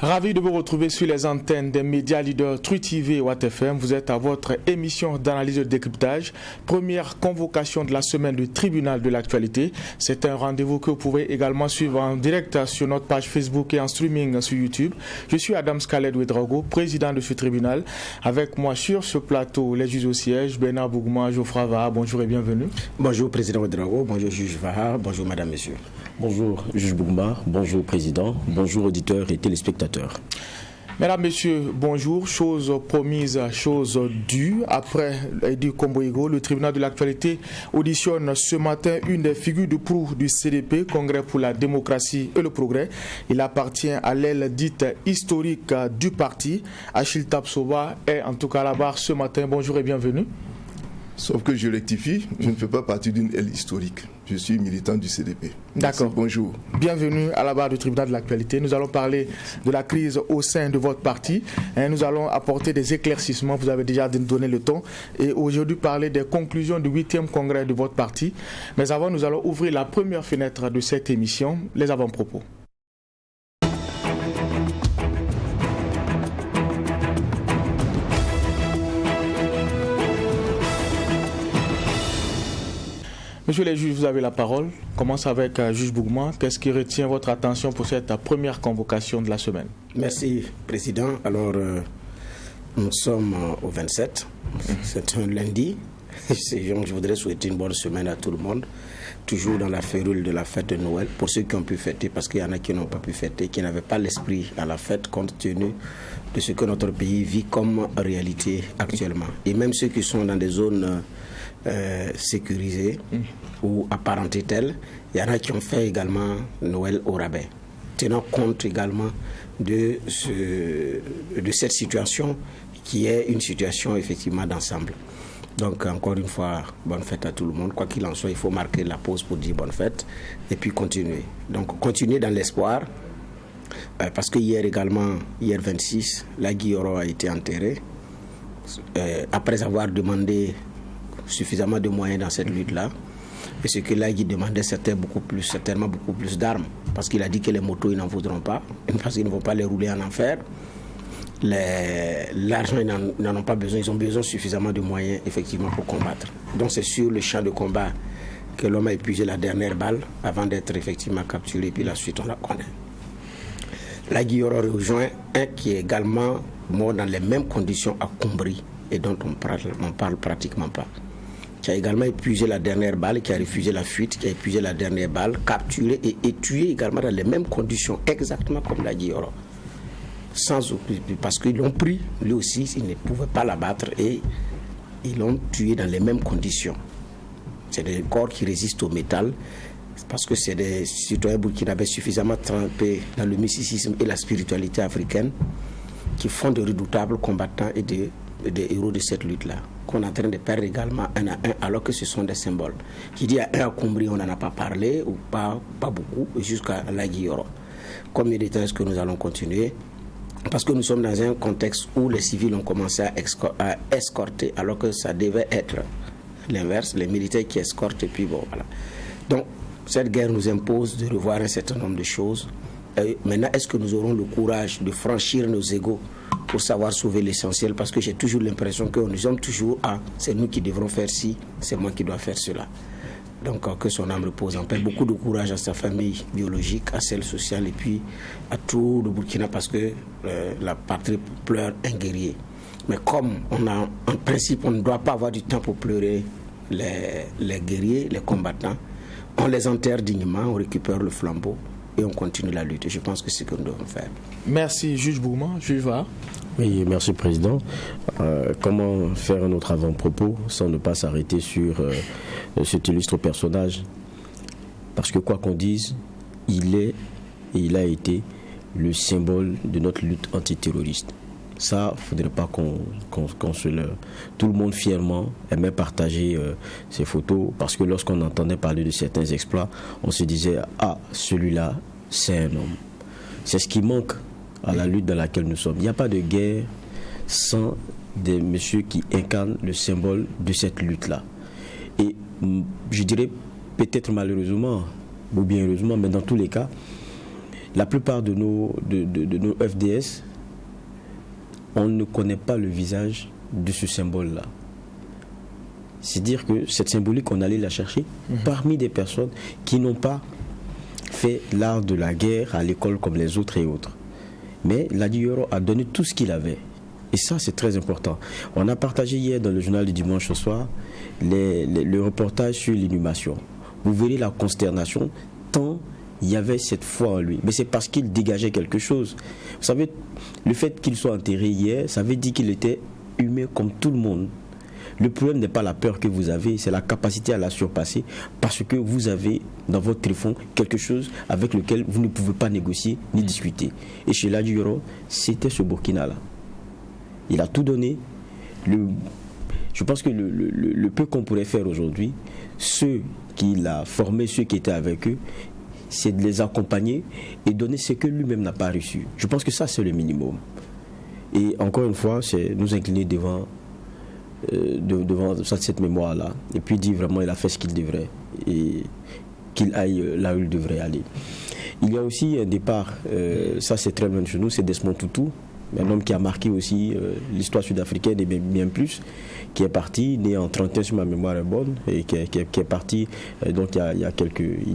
Ravi de vous retrouver sur les antennes des médias leaders Truth TV et Watt FM. Vous êtes à votre émission d'analyse de décryptage. Première convocation de la semaine du tribunal de l'actualité. C'est un rendez-vous que vous pouvez également suivre en direct sur notre page Facebook et en streaming sur YouTube. Je suis Adam Skaled Ouedraogo, président de ce tribunal. Avec moi sur ce plateau, les juges au siège, Bernard Bougma, Geoffroy Vaha. Bonjour et bienvenue. Bonjour président Ouedraogo, bonjour juge Vaha, bonjour madame, messieurs. Bonjour juge Bougma, bonjour président, bonjour auditeurs et téléspectateurs. Mesdames, Messieurs, bonjour. Chose promise, chose due. Après Edi Komboigo, le tribunal de l'actualité auditionne ce matin une des figures de proue du CDP, Congrès pour la démocratie et le progrès. Il appartient à l'aile dite historique du parti. Achille Tapsoba est en tout cas à la barre ce matin. Bonjour et bienvenue. Sauf que je rectifie, je ne fais pas partie d'une aile historique. Je suis militant du CDP. D'accord. Bonjour. Bienvenue à la barre du tribunal de l'actualité. Nous allons parler de la crise au sein de votre parti. Nous allons apporter des éclaircissements. Vous avez déjà donné le ton. Et aujourd'hui, parler des conclusions du 8e congrès de votre parti. Mais avant, nous allons ouvrir la première fenêtre de cette émission, les avant-propos. Monsieur les juges, vous avez la parole. Commence avec juge Bougma. Qu'est-ce qui retient votre attention pour cette première convocation de la semaine? Merci, président. Alors, nous sommes au 27. C'est un lundi. Je voudrais souhaiter une bonne semaine à tout le monde. Toujours dans la férule de la fête de Noël. Pour ceux qui ont pu fêter, parce qu'il y en a qui n'ont pas pu fêter, qui n'avaient pas l'esprit à la fête, compte tenu de ce que notre pays vit comme réalité actuellement. Et même ceux qui sont dans des zones sécurisées ou apparentées telles, il y en a qui ont fait également Noël au rabais, tenant compte également de cette situation qui est une situation effectivement d'ensemble. Donc encore une fois, bonne fête à tout le monde. Quoi qu'il en soit, il faut marquer la pause pour dire bonne fête et puis continuer. Donc continuer dans l'espoir, parce que hier 26, Lagui Yoro a été enterré, après avoir demandé suffisamment de moyens dans cette lutte-là. Et ce que Lagui demandait, c'était certainement beaucoup plus d'armes. Parce qu'il a dit que les motos, ils n'en voudront pas. Parce qu'ils ne vont pas les rouler en enfer. L'argent, ils n'en ont pas besoin. Ils ont besoin suffisamment de moyens, effectivement, pour combattre. Donc c'est sur le champ de combat que l'homme a épuisé la dernière balle avant d'être effectivement capturé. Puis la suite, on la connaît. Lagui Yoro rejoint un qui est également mort dans les mêmes conditions à Kumbri et dont on parle pratiquement pas. Qui a également épuisé la dernière balle, qui a refusé la fuite, qui a épuisé la dernière balle, capturé et tué également dans les mêmes conditions, exactement comme Lagui Yoro. Parce qu'ils l'ont pris, lui aussi, ils ne pouvaient pas l'abattre et ils l'ont tué dans les mêmes conditions. C'est des corps qui résistent au métal, parce que c'est des citoyens burkinabés suffisamment trempés dans le mysticisme et la spiritualité africaine qui font de redoutables combattants et des héros de cette lutte-là, qu'on est en train de perdre également un à un, alors que ce sont des symboles. Qui dit à un à Kumbri, on n'en a pas parlé, ou pas beaucoup, jusqu'à Lagui Yoro. Combien de temps est-ce que nous allons continuer? Parce que nous sommes dans un contexte où les civils ont commencé à escorter, alors que ça devait être l'inverse, les militaires qui escortent, et puis bon, voilà. Donc, cette guerre nous impose de revoir un certain nombre de choses. Maintenant, est-ce que nous aurons le courage de franchir nos égos pour savoir sauver l'essentiel? Parce que j'ai toujours l'impression que nous sommes toujours c'est nous qui devrons faire ci, c'est moi qui dois faire cela. Donc que son âme repose en paix. Beaucoup de courage à sa famille biologique, à celle sociale et puis à tout le Burkina, parce que la patrie pleure un guerrier. Mais comme en principe on ne doit pas avoir du temps pour pleurer les guerriers, les combattants, on les enterre dignement, on récupère le flambeau et on continue la lutte. Je pense que c'est ce que nous devons faire. Merci, juge Bougma. Juge Vaha. Oui, merci président. Comment faire un autre avant-propos sans ne pas s'arrêter sur cet illustre personnage? Parce que quoi qu'on dise, il est et il a été le symbole de notre lutte antiterroriste. Ça, il ne faudrait pas qu'on se leurre. Tout le monde fièrement aimait partager ces photos, parce que lorsqu'on entendait parler de certains exploits, on se disait « Ah, celui-là, c'est un homme ». C'est ce qui manque à la lutte dans laquelle nous sommes. Il n'y a pas de guerre sans des messieurs qui incarnent le symbole de cette lutte-là. Et je dirais peut-être malheureusement, ou bien heureusement, mais dans tous les cas, la plupart de nos FDS, on ne connaît pas le visage de ce symbole-là. C'est dire que cette symbolique, on allait la chercher parmi des personnes qui n'ont pas fait l'art de la guerre à l'école comme les autres et autres. Mais Ladi Yoro a donné tout ce qu'il avait. Et ça, c'est très important. On a partagé hier dans le journal du dimanche au soir le reportage sur l'inhumation. Vous verrez la consternation tant il y avait cette foi en lui. Mais c'est parce qu'il dégageait quelque chose. Vous savez, le fait qu'il soit enterré hier, ça veut dire qu'il était humain comme tout le monde. Le problème n'est pas la peur que vous avez, c'est la capacité à la surpasser parce que vous avez dans votre téléphone quelque chose avec lequel vous ne pouvez pas négocier ni discuter. Et chez Ladi Yoro, c'était ce Burkina-là. Il a tout donné. Je pense que le peu qu'on pourrait faire aujourd'hui, ceux qu'il a formés, ceux qui étaient avec eux, c'est de les accompagner et donner ce que lui-même n'a pas reçu. Je pense que ça, c'est le minimum. Et encore une fois, c'est nous incliner devant cette mémoire-là. Et puis dire vraiment, il a fait ce qu'il devrait. Et qu'il aille là où il devrait aller. Il y a aussi un départ, ça c'est très loin de chez nous, c'est Desmond Tutu. Un homme qui a marqué aussi l'histoire sud-africaine et bien plus, qui est parti, né en 31 si ma mémoire est bonne, et qui est parti donc il y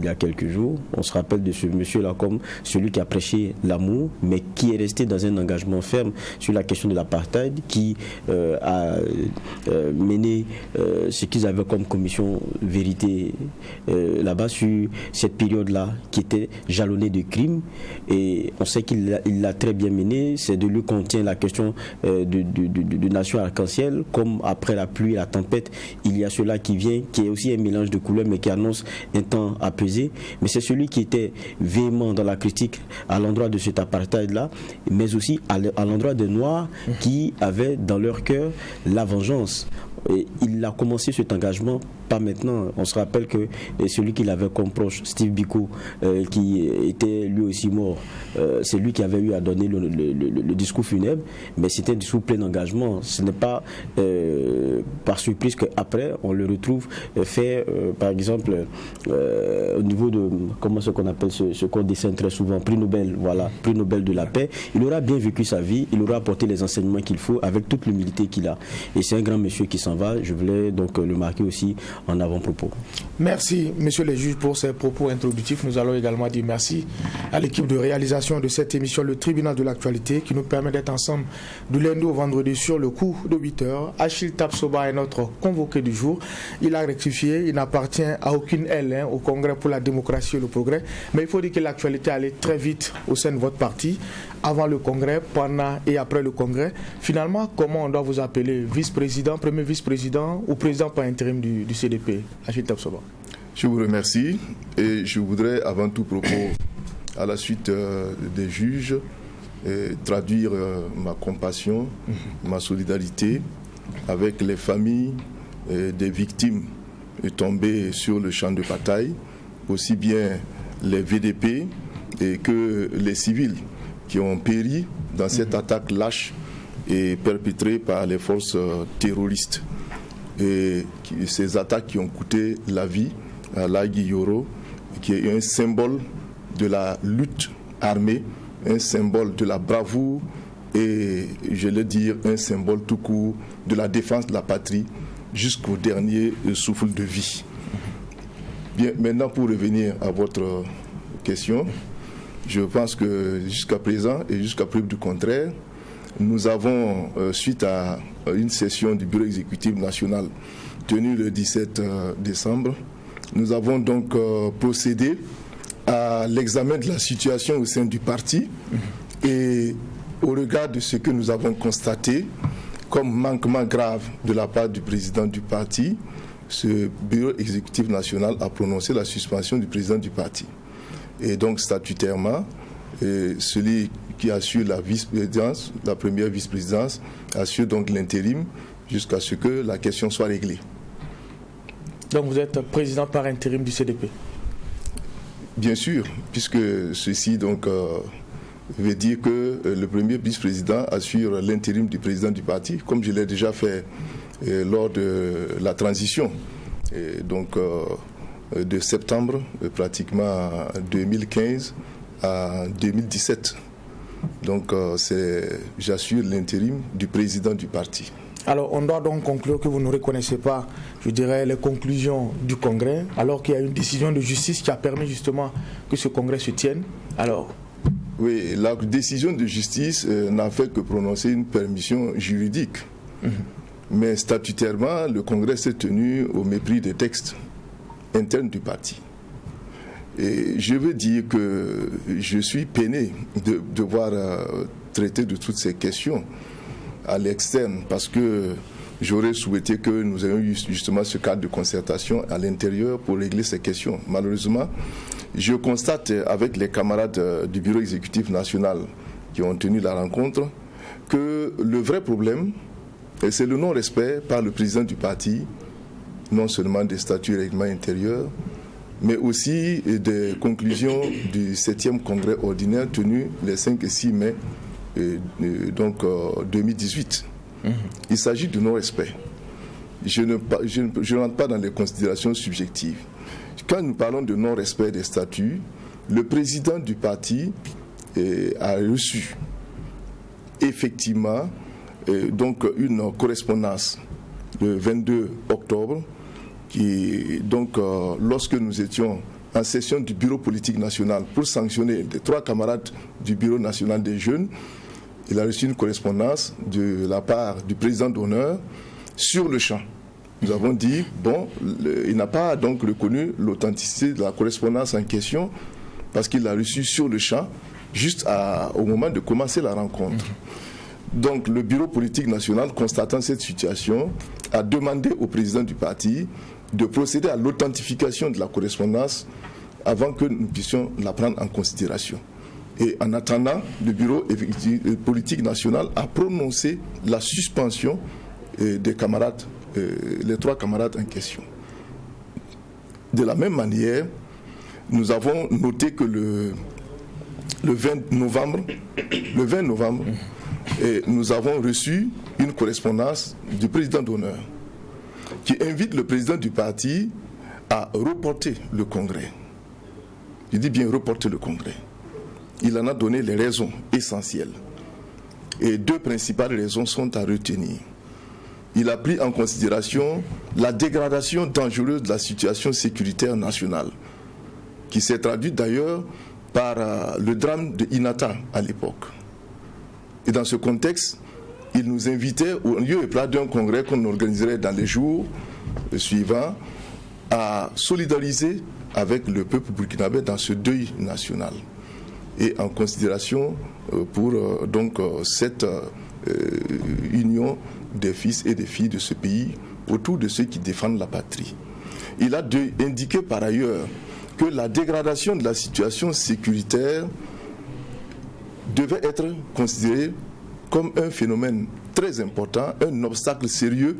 a quelques jours. On se rappelle de ce monsieur-là comme celui qui a prêché l'amour, mais qui est resté dans un engagement ferme sur la question de l'apartheid, qui a mené ce qu'ils avaient comme commission vérité là-bas sur cette période-là, qui était jalonnée de crimes, et on sait qu'il l'a très bien mené. C'est de lui contient la question de nation arc-en-ciel, comme après la pluie et la tempête, il y a cela qui vient, qui est aussi un mélange de couleurs, mais qui annonce un temps apaisé. Mais c'est celui qui était véhément dans la critique à l'endroit de cet apartheid-là, mais aussi à l'endroit des Noirs qui avaient dans leur cœur la vengeance. Et il a commencé cet engagement, pas maintenant. On se rappelle que celui qu'il avait comme proche, Steve Biko, qui était lui aussi mort, c'est lui qui avait eu à donner le discours funèbre, mais c'était un discours plein d'engagement. Ce n'est pas par surprise qu'après on le retrouve fait, par exemple, au niveau de, comment ce qu'on appelle ce qu'on dessine très souvent, prix Nobel, voilà, prix Nobel de la paix. Il aura bien vécu sa vie, il aura apporté les enseignements qu'il faut avec toute l'humilité qu'il a. Et c'est un grand monsieur qui s'en va. Je voulais donc le marquer aussi en avant-propos. Merci, monsieur le juge, pour ces propos introductifs. Nous allons également dire merci à l'équipe de réalisation de cette émission, le tribunal de l'actualité, qui nous permet d'être ensemble du lundi au vendredi sur le coup de 8h. Achille Tapsoba est notre convoqué du jour. Il a rectifié, il n'appartient à aucune aile au Congrès pour la démocratie et le progrès. Mais il faut dire que l'actualité allait très vite au sein de votre parti, avant le Congrès, pendant et après le Congrès. Finalement, comment on doit vous appeler? Vice-président, premier vice-président ou président par intérim du CDP? Achille Tapsoba. Je vous remercie et je voudrais avant tout propos, à la suite des juges, traduire ma compassion, ma solidarité avec les familles des victimes tombées sur le champ de bataille, aussi bien les VDP que les civils qui ont péri dans cette attaque lâche et perpétrée par les forces terroristes. Et ces attaques qui ont coûté la vie à Ladi Yoro, qui est un symbole de la lutte armée, un symbole de la bravoure et, je vais dire, un symbole tout court de la défense de la patrie jusqu'au dernier souffle de vie. Bien, maintenant pour revenir à votre question, je pense que jusqu'à présent et jusqu'à preuve du contraire, nous avons, suite à une session du Bureau exécutif national tenue le 17 décembre, nous avons donc procédé à l'examen de la situation au sein du parti et au regard de ce que nous avons constaté comme manquement grave de la part du président du parti, ce Bureau exécutif national a prononcé la suspension du président du parti. Et donc statutairement, celui qui assure la vice-présidence, la première vice-présidence, assure donc l'intérim jusqu'à ce que la question soit réglée. Donc vous êtes président par intérim du CDP? Bien sûr, puisque ceci donc veut dire que le premier vice-président assure l'intérim du président du parti, comme je l'ai déjà fait lors de la transition. Et donc de septembre pratiquement 2015 en 2017. Donc j'assure l'intérim du président du parti. Alors on doit donc conclure que vous ne reconnaissez pas, je dirais, les conclusions du Congrès, alors qu'il y a une décision de justice qui a permis justement que ce Congrès se tienne. Alors oui, la décision de justice n'a fait que prononcer une permission juridique. Mais statutairement, le Congrès s'est tenu au mépris des textes internes du parti. Et je veux dire que je suis peiné de devoir traiter de toutes ces questions à l'externe, parce que j'aurais souhaité que nous ayons eu justement ce cadre de concertation à l'intérieur pour régler ces questions. Malheureusement, je constate avec les camarades du bureau exécutif national qui ont tenu la rencontre que le vrai problème, c'est le non-respect par le président du parti, non seulement des statuts et règlements intérieurs, mais aussi des conclusions du 7e congrès ordinaire tenu les 5 et 6 mai 2018. Il s'agit de non-respect. Je ne rentre pas dans les considérations subjectives. Quand nous parlons de non-respect des statuts, le président du parti a reçu effectivement donc une correspondance le 22 octobre qui, donc, lorsque nous étions en session du bureau politique national pour sanctionner les 3 camarades du bureau national des jeunes, il a reçu une correspondance de la part du président d'honneur sur le champ. Nous avons dit, bon, il n'a pas donc reconnu l'authenticité de la correspondance en question parce qu'il l'a reçue sur le champ juste au moment de commencer la rencontre. Donc le bureau politique national, constatant cette situation, a demandé au président du parti de procéder à l'authentification de la correspondance avant que nous puissions la prendre en considération. Et en attendant, le bureau politique national a prononcé la suspension des camarades, les 3 camarades en question. De la même manière, nous avons noté que le 20 novembre, nous avons reçu une correspondance du président d'honneur qui invite le président du parti à reporter le congrès. Je dis bien reporter le congrès. Il en a donné les raisons essentielles. Et 2 principales raisons sont à retenir. Il a pris en considération la dégradation dangereuse de la situation sécuritaire nationale, qui s'est traduite d'ailleurs par le drame de Inata à l'époque. Et dans ce contexte, il nous invitait, au lieu et place d'un congrès qu'on organiserait dans les jours suivants, à solidariser avec le peuple burkinabé dans ce deuil national. Et en considération pour cette union des fils et des filles de ce pays autour de ceux qui défendent la patrie. Il a indiqué par ailleurs que la dégradation de la situation sécuritaire devait être considérée comme un phénomène très important, un obstacle sérieux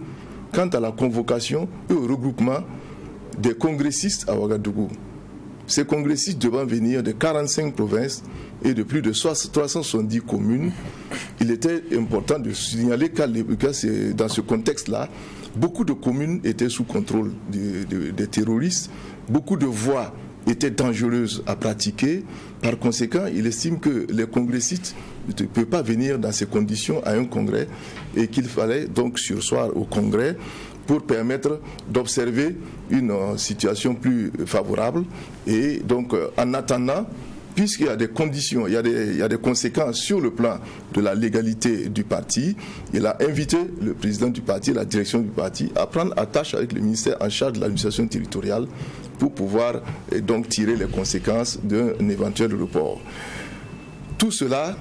quant à la convocation et au regroupement des congressistes à Ouagadougou. Ces congressistes devant venir de 45 provinces et de plus de 370 communes, il était important de signaler que dans ce contexte-là, beaucoup de communes étaient sous contrôle des terroristes, beaucoup de voies étaient dangereuses à pratiquer. Par conséquent, il estime que les congressistes ne peuvent pas venir dans ces conditions à un congrès et qu'il fallait donc surseoir au congrès pour permettre d'observer une situation plus favorable. Et donc, en attendant, puisqu'il y a des conditions, il y a des conséquences sur le plan de la légalité du parti, il a invité le président du parti, la direction du parti, à prendre attache avec le ministère en charge de l'administration territoriale pour pouvoir donc tirer les conséquences d'un éventuel report. Tout cela,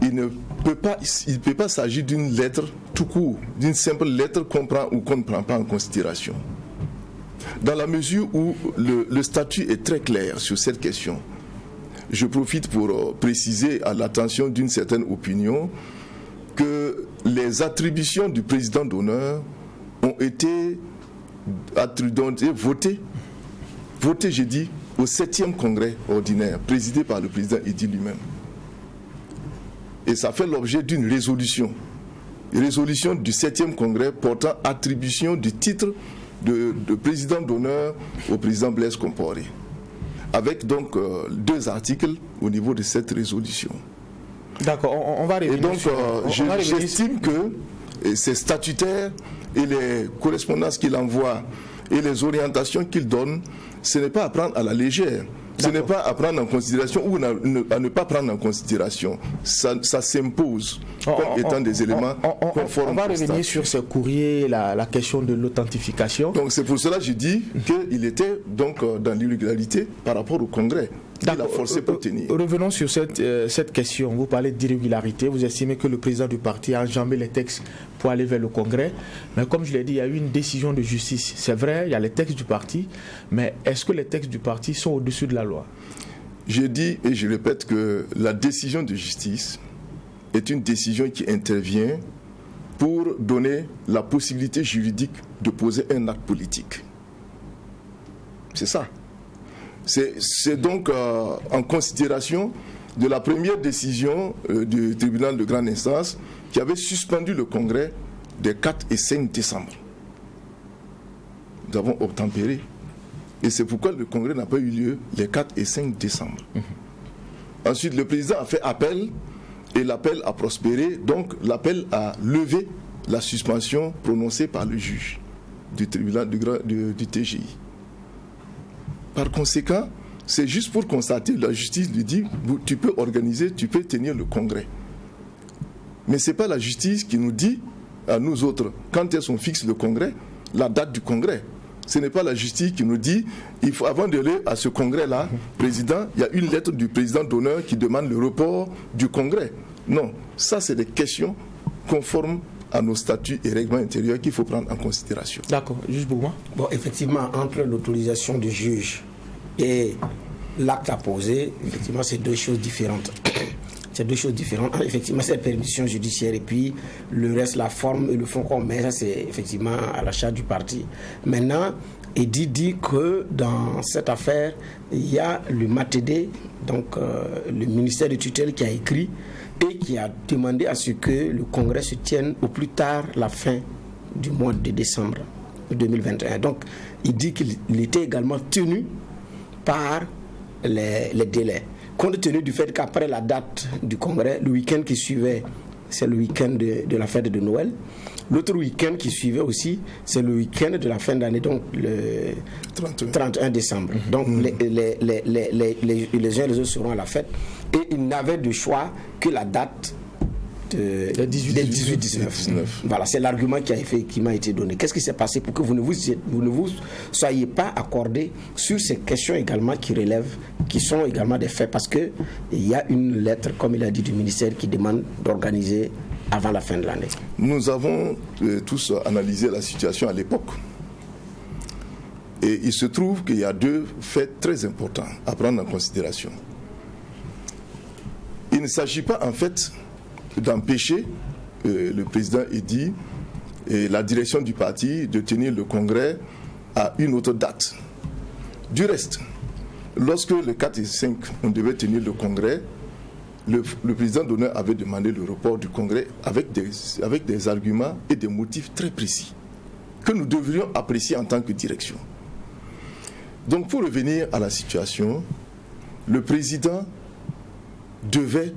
il ne peut pas s'agir d'une lettre tout court, d'une simple lettre qu'on prend ou qu'on ne prend pas en considération. Dans la mesure où le statut est très clair sur cette question, je profite pour préciser à l'attention d'une certaine opinion que les attributions du président d'honneur ont été votées, j'ai dit, au 7e congrès ordinaire, présidé par le président Idi lui-même. Et ça fait l'objet d'une résolution du 7e congrès portant attribution du titre de président d'honneur au président Blaise Compaoré. avec donc 2 articles au niveau de cette résolution. D'accord, on va revenir. Et donc, j'estime que ces statutaires et les correspondances qu'il envoie et les orientations qu'il donne, ce n'est pas à prendre à la légère. Ce n'est pas à prendre en considération ou à ne pas prendre en considération. Ça s'impose comme étant des éléments conformes. On va revenir sur ce courrier, la question de l'authentification. Donc c'est pour cela que je dis qu'il était donc dans l'irrégularité par rapport au Congrès. Il a forcé pour tenir. Revenons sur cette question. Vous parlez d'irrégularité. Vous estimez que le président du parti a enjambé les textes pour aller vers le Congrès. Mais comme je l'ai dit, il y a eu une décision de justice. C'est vrai, il y a les textes du parti. Mais est-ce que les textes du parti sont au-dessus de la loi? Je dis et je répète que la décision de justice est une décision qui intervient pour donner la possibilité juridique de poser un acte politique. C'est ça. C'est donc en considération de la première décision du tribunal de grande instance qui avait suspendu le Congrès des 4 et 5 décembre. Nous avons obtempéré. Et c'est pourquoi le Congrès n'a pas eu lieu les 4 et 5 décembre. Ensuite, le président a fait appel et l'appel a prospéré. Donc, l'appel a levé la suspension prononcée par le juge du tribunal du TGI. Par conséquent, c'est juste pour constater, la justice lui dit, tu peux organiser, tu peux tenir le Congrès. Mais ce n'est pas la justice qui nous dit, à nous autres, quand est-ce qu'on fixe le Congrès, la date du Congrès. Ce n'est pas la justice qui nous dit, il faut, avant d'aller à ce Congrès-là, président, il y a une lettre du président d'honneur qui demande le report du Congrès. Non, ça c'est des questions conformes à nos statuts et règlements intérieurs qu'il faut prendre en considération. D'accord, juge Bourma. Bon, effectivement, entre l'autorisation du juge et l'acte à poser, effectivement, c'est 2 choses différentes. C'est 2 choses différentes. Effectivement, c'est la permission judiciaire et puis le reste, la forme et le fond qu'on met, ça c'est effectivement à la charge du parti. Maintenant, Eddy dit que dans cette affaire, il y a le MATD, donc le ministère de tutelle qui a écrit et qui a demandé à ce que le Congrès se tienne au plus tard la fin du mois de décembre 2021. Donc, il dit qu'il était également tenu par les délais. Compte tenu du fait qu'après la date du Congrès, le week-end qui suivait, c'est le week-end de la fête de Noël. L'autre week-end qui suivait aussi, c'est le week-end de la fin d'année, donc le 31 décembre. Donc les uns et les autres seront à la fête. Et il n'avait de choix que la date des 18-19. Voilà, c'est l'argument qui m'a été donné. Qu'est-ce qui s'est passé pour que vous ne vous soyez pas accordé sur ces questions également qui relèvent, qui sont également des faits, parce qu'il y a une lettre, comme il a dit, du ministère qui demande d'organiser avant la fin de l'année. Nous avons tous analysé la situation à l'époque. Et il se trouve qu'il y a 2 faits très importants à prendre en considération. Il ne s'agit pas en fait d'empêcher le président Eddy et la direction du parti de tenir le Congrès à une autre date. Du reste, lorsque le 4 et 5, on devait tenir le Congrès, le président d'honneur avait demandé le report du Congrès avec des arguments et des motifs très précis que nous devrions apprécier en tant que direction. Donc pour revenir à la situation, le président devait,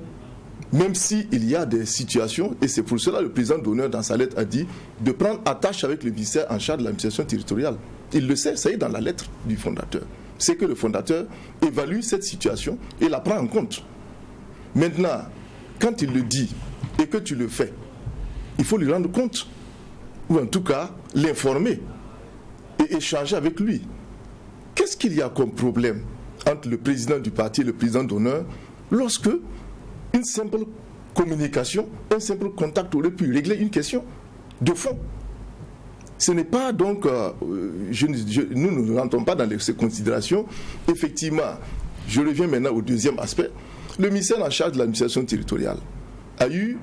même s'il y a des situations, et c'est pour cela que le président d'honneur dans sa lettre a dit de prendre attache avec le ministère en charge de l'administration territoriale. Il le sait, ça y est dans la lettre du fondateur. C'est que le fondateur évalue cette situation et la prend en compte. Maintenant, quand il le dit et que tu le fais, il faut lui rendre compte, ou en tout cas l'informer et échanger avec lui. Qu'est-ce qu'il y a comme problème entre le président du parti et le président d'honneur lorsque une simple communication, un simple contact aurait pu régler une question de fond? Ce n'est pas donc, nous ne rentrons pas dans ces considérations. Effectivement, je reviens maintenant au deuxième aspect. Le ministère en charge de l'administration territoriale a eu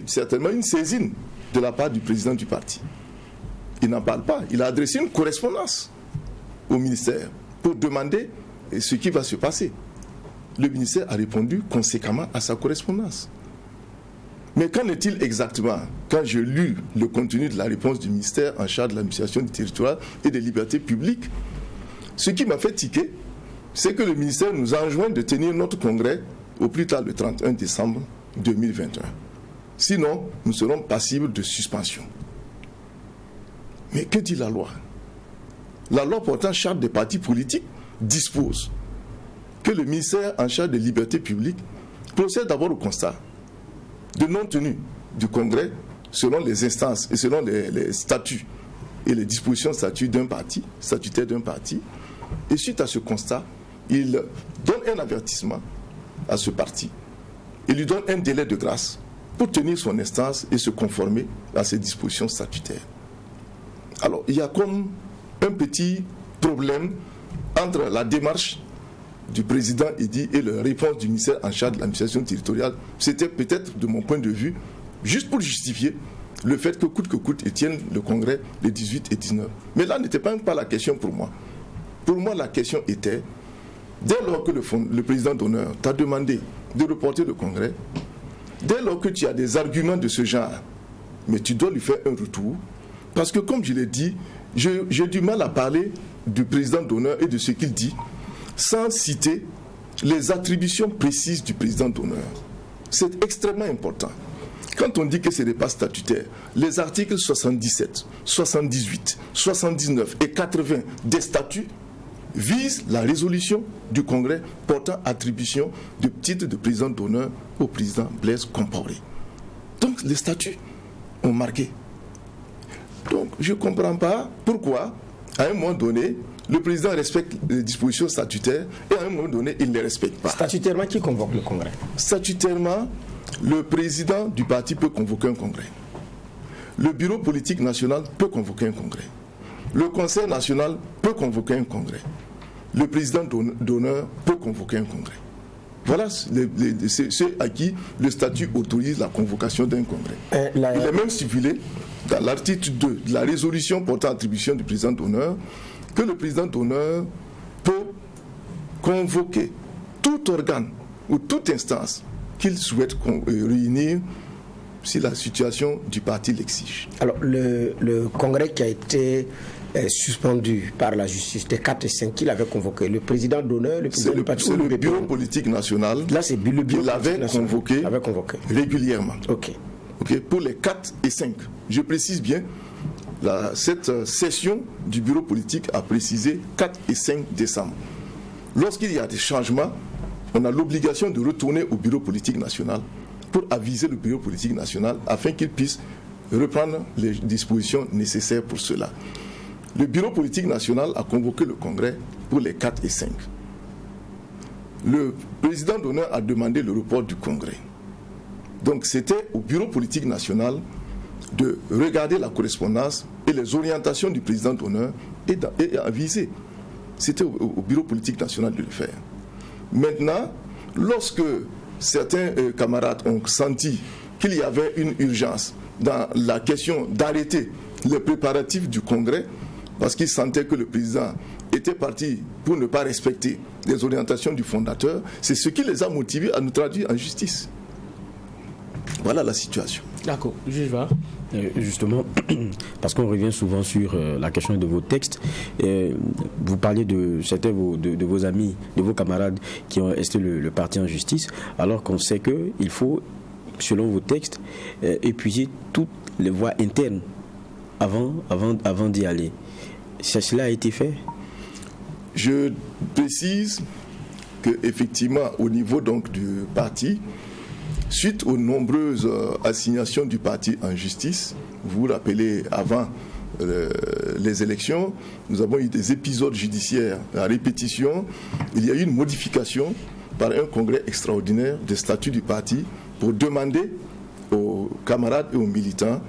certainement une saisine de la part du président du parti. Il n'en parle pas. Il a adressé une correspondance au ministère pour demander ce qui va se passer. Le ministère a répondu conséquemment à sa correspondance. Mais qu'en est-il exactement? Quand j'ai lu le contenu de la réponse du ministère en charge de l'administration du territoire et des libertés publiques, ce qui m'a fait tiquer, c'est que le ministère nous enjoint de tenir notre congrès au plus tard le 31 décembre 2021. Sinon, nous serons passibles de suspension. Mais que dit la loi? La loi portant charte des partis politiques dispose que le ministère en charge des libertés publiques procède d'abord au constat de non-tenue du congrès selon les instances et selon les statuts et les dispositions statutaires d'un parti. Et suite à ce constat, il donne un avertissement à ce parti. Il lui donne un délai de grâce pour tenir son instance et se conformer à ces dispositions statutaires. Alors, il y a comme un petit problème entre la démarche du président Idi et la réponse du ministère en charge de l'administration territoriale. C'était peut-être, de mon point de vue, juste pour justifier le fait que coûte, ils tiennent le congrès les 18 et 19. Mais là, n'était pas la question pour moi. Pour moi, la question était, dès lors que le président d'honneur t'a demandé de reporter le congrès, dès lors que tu as des arguments de ce genre, mais tu dois lui faire un retour, parce que comme je l'ai dit, j'ai du mal à parler du président d'honneur et de ce qu'il dit, sans citer les attributions précises du président d'honneur. C'est extrêmement important. Quand on dit que ce n'est pas statutaire, les articles 77, 78, 79 et 80 des statuts visent la résolution du Congrès portant attribution du titre de président d'honneur au président Blaise Compaoré. Donc les statuts ont marqué. Donc je ne comprends pas pourquoi, à un moment donné, le président respecte les dispositions statutaires et à un moment donné, il ne les respecte pas. Statutairement, qui convoque le congrès? Statutairement, le président du parti peut convoquer un congrès. Le bureau politique national peut convoquer un congrès. Le conseil national peut convoquer un congrès. Le président d'honneur peut convoquer un congrès. Voilà ceux à qui le statut autorise la convocation d'un congrès. Il est même stipulé dans l'article 2 de la résolution portant attribution du président d'honneur que le président d'honneur peut convoquer tout organe ou toute instance qu'il souhaite réunir si la situation du parti l'exige. Alors, le congrès qui a été suspendu par la justice des 4 et 5, qui l'avait convoqué? Le président d'honneur, le président du parti? C'est le bureau politique national. Là, c'est le bureau qui l'avait convoqué régulièrement. Ok. Pour les 4 et 5. Je précise bien, cette session du bureau politique a précisé 4 et 5 décembre. Lorsqu'il y a des changements, on a l'obligation de retourner au bureau politique national pour aviser le bureau politique national afin qu'il puisse reprendre les dispositions nécessaires pour cela. Le bureau politique national a convoqué le congrès pour les 4 et 5. Le président d'honneur a demandé le report du congrès. Donc c'était au bureau politique national de regarder la correspondance et les orientations du président d'honneur et aviser. C'était au bureau politique national de le faire. Maintenant, lorsque certains camarades ont senti qu'il y avait une urgence dans la question d'arrêter les préparatifs du congrès, parce qu'ils sentaient que le président était parti pour ne pas respecter les orientations du fondateur, c'est ce qui les a motivés à nous traduire en justice. Voilà la situation. D'accord, je vais. Justement, parce qu'on revient souvent sur la question de vos textes, vous parlez de certains de vos amis, de vos camarades qui ont resté le parti en justice, alors qu'on sait qu'il faut, selon vos textes, épuiser toutes les voies internes avant d'y aller. Cela a été fait? Je précise qu'effectivement, au niveau donc du parti, suite aux nombreuses assignations du parti en justice, vous vous rappelez, avant les élections, nous avons eu des épisodes judiciaires à répétition. Il y a eu une modification par un congrès extraordinaire des statuts du parti pour demander aux camarades et aux militants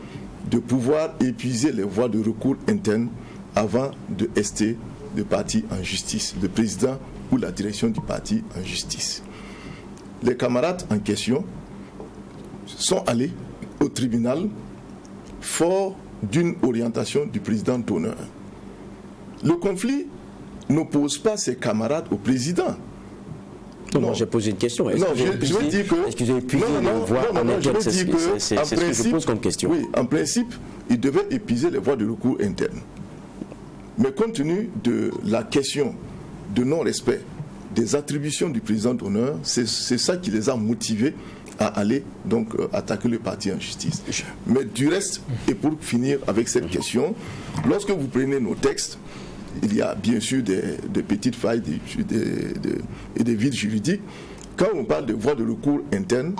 de pouvoir épuiser les voies de recours internes avant de rester le parti en justice, le président ou la direction du parti en justice. Les camarades en question sont allés au tribunal fort d'une orientation du président d'honneur. Le conflit n'oppose pas ses camarades au président. Non, j'ai posé une question. Non, je veux dire que... Est-ce que vous avez épuisé les voies en interne? C'est ce que je pose comme question. Oui, en principe, il devait épuiser les voies de recours internes. Mais compte tenu de la question de non-respect des attributions du président d'honneur, c'est ça qui les a motivés à aller donc attaquer le parti en justice. Mais du reste, et pour finir avec cette question, lorsque vous prenez nos textes, il y a bien sûr des petites failles et des vides juridiques. Quand on parle de voies de recours internes,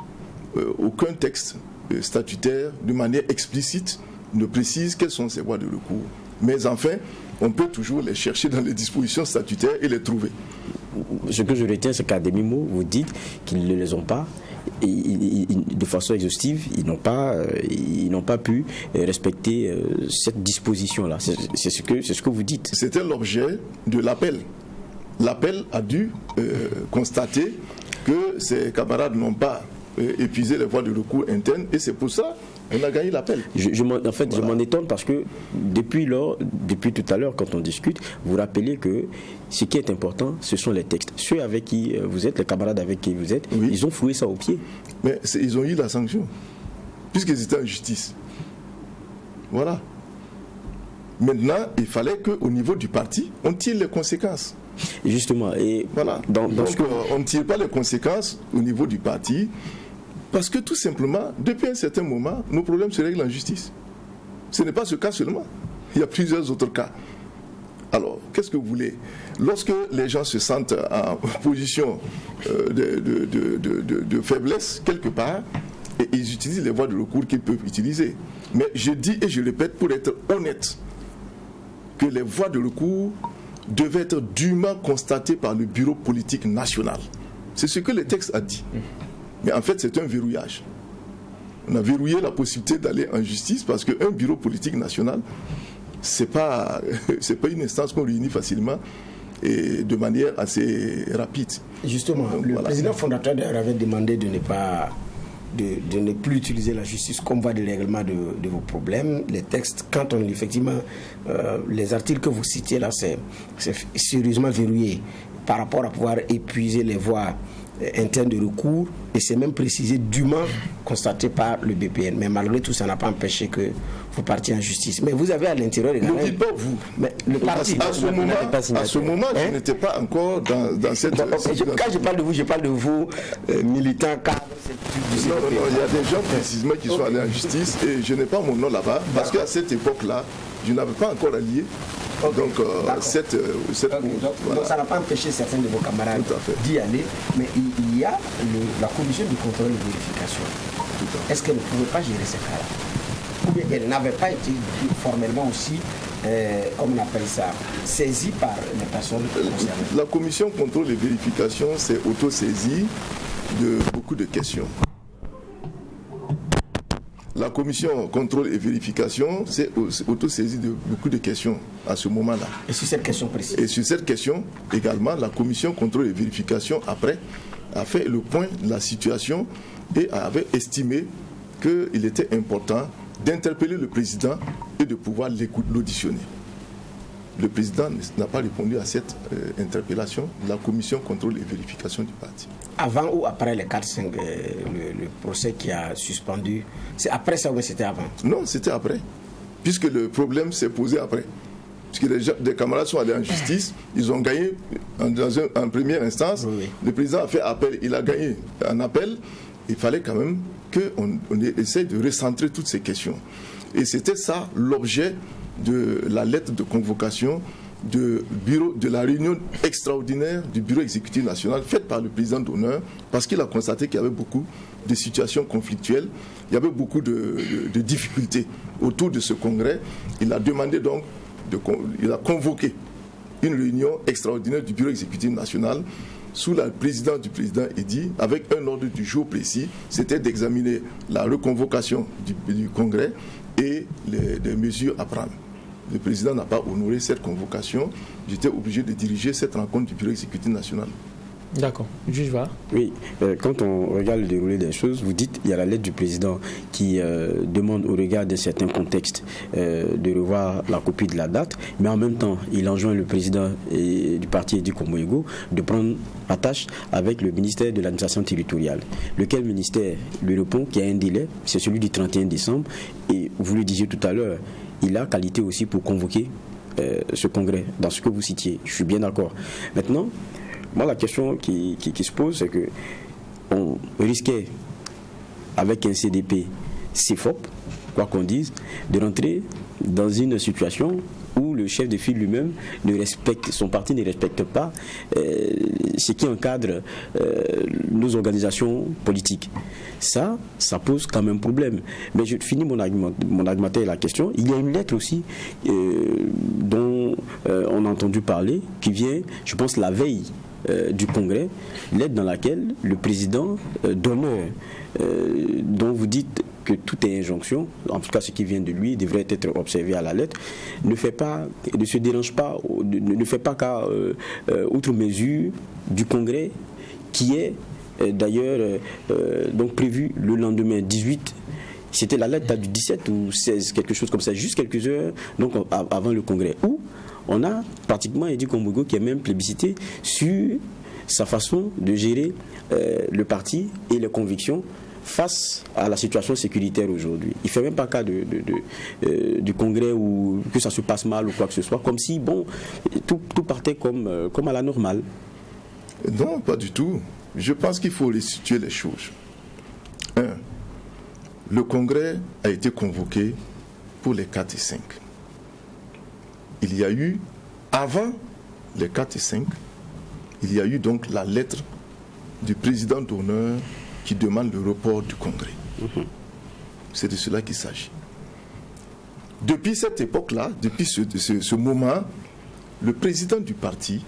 aucun texte statutaire, de manière explicite, ne précise quelles sont ces voies de recours. Mais enfin, on peut toujours les chercher dans les dispositions statutaires et les trouver. Ce que je retiens, c'est qu'à demi-mot, vous dites qu'ils ne les ont pas. Et, de façon exhaustive, ils n'ont pas pu respecter cette disposition-là. C'est ce que vous dites. C'était l'objet de l'appel. L'appel a dû constater que ces camarades n'ont pas épuisé les voies de recours internes et c'est pour ça qu'on a gagné l'appel. Je m'en étonne parce que depuis tout à l'heure, quand on discute, vous rappelez que ce qui est important, ce sont les textes. Ceux avec qui vous êtes, les camarades avec qui vous êtes, oui. Ils ont fouillé ça au pied. Mais ils ont eu la sanction, puisqu'ils étaient en justice. Voilà. Maintenant, il fallait qu'au niveau du parti, on tire les conséquences. Justement, et voilà. Donc, on ne tire pas les conséquences au niveau du parti, parce que tout simplement, depuis un certain moment, nos problèmes se règlent en justice. Ce n'est pas ce cas seulement. Il y a plusieurs autres cas. Alors, qu'est-ce que vous voulez? Lorsque les gens se sentent en position de faiblesse, quelque part, et ils utilisent les voies de recours qu'ils peuvent utiliser. Mais je dis et je répète, pour être honnête, que les voies de recours devaient être dûment constatées par le bureau politique national. C'est ce que le texte a dit. Mais en fait, c'est un verrouillage. On a verrouillé la possibilité d'aller en justice parce qu'un bureau politique national, c'est pas une instance qu'on réunit facilement et de manière assez rapide. Justement, le président fondateur avait demandé de ne plus utiliser la justice comme voie de règlement de vos problèmes. Les textes, quand on effectivement, les articles que vous citiez là, c'est sérieusement verrouillé par rapport à pouvoir épuiser les voies internes de recours, et c'est même précisé dûment constaté par le BPN. Mais malgré tout, ça n'a pas empêché que vous partiez en justice. Mais vous avez à l'intérieur également... Ne dites pas vous. Mais le parti... À ce moment, je n'étais pas encore dans cette... Quand je parle de vous, je parle de vous, militants, cadres... Non, il y a des gens précisément qui sont allés en justice et je n'ai pas mon nom là-bas parce qu'à cette époque-là, je n'avais pas encore allié. Donc, donc ça n'a pas empêché certains de vos camarades d'y aller, mais il y a la commission du contrôle et de vérification. Est-ce qu'elle ne pouvait pas gérer ces cas-là? Ou bien elle n'avait pas été formellement aussi, comme on appelle ça, saisie par les personnes concernées? La commission contrôle et vérification s'est auto-saisie de beaucoup de questions. La commission contrôle et vérification s'est auto-saisie de beaucoup de questions à ce moment-là. Et sur cette question précise? Et sur cette question également, la commission contrôle et vérification, après, a fait le point de la situation et avait estimé qu'il était important d'interpeller le président et de pouvoir l'auditionner. Le président n'a pas répondu à cette interpellation de la commission contrôle et vérification du parti. Avant ou après les 4-5, le procès qui a suspendu, c'est après ça ou c'était avant? Non, c'était après, puisque le problème s'est posé après. Puisque des camarades sont allés en justice, ils ont gagné en première instance, oui. Le président a fait appel, il a gagné en appel, il fallait quand même qu'on essaye de recentrer toutes ces questions. Et c'était ça l'objet de la lettre de convocation de la réunion extraordinaire du bureau exécutif national faite par le président d'honneur, parce qu'il a constaté qu'il y avait beaucoup de situations conflictuelles, il y avait beaucoup de difficultés autour de ce congrès. Il a demandé donc, il a convoqué une réunion extraordinaire du bureau exécutif national sous la présidence du président Eddy, avec un ordre du jour précis, c'était d'examiner la reconvocation du congrès et les mesures à prendre. Le président n'a pas honoré cette convocation. J'étais obligé de diriger cette rencontre du bureau exécutif national. D'accord. Juge va. Oui, quand on regarde le déroulé des choses, vous dites qu'il y a la lettre du président qui demande au regard de certains contextes de revoir la copie de la date, mais en même temps, il enjoint le président du parti Eddy Komoïgo de prendre attache avec le ministère de l'administration territoriale. Lequel ministère lui répond qu'il y a un délai, c'est celui du 31 décembre, et vous le disiez tout à l'heure, il a qualité aussi pour convoquer ce congrès, dans ce que vous citiez. Je suis bien d'accord. Maintenant, Moi, la question qui se pose, c'est que on risquait, avec un CDP CFOP, quoi qu'on dise, de rentrer dans une situation où le chef de file lui-même son parti ne respecte pas ce qui encadre nos organisations politiques. Ça pose quand même problème. Mais je finis mon argumentaire et la question. Il y a une lettre aussi dont on a entendu parler, qui vient, je pense, la veille du Congrès, lettre dans laquelle le président d'honneur, dont vous dites que tout est injonction, en tout cas ce qui vient de lui devrait être observé à la lettre, ne se dérange pas, ne fait pas cas outre mesure du Congrès qui est d'ailleurs donc prévu le lendemain 18. C'était la lettre du 17 ou 16, quelque chose comme ça, juste quelques heures donc avant le Congrès, où on a pratiquement Edi Komboigo qui est même plébiscité sur sa façon de gérer le parti et les convictions face à la situation sécuritaire aujourd'hui. Il ne fait même pas cas du Congrès ou que ça se passe mal ou quoi que ce soit, comme si tout partait comme à la normale. Non, pas du tout. Je pense qu'il faut restituer les choses. Le Congrès a été convoqué pour les 4 et 5. Il y a eu, avant les 4 et 5, il y a eu donc la lettre du président d'honneur qui demande le report du Congrès. C'est de cela qu'il s'agit. Depuis cette époque-là, depuis ce moment, le président du parti,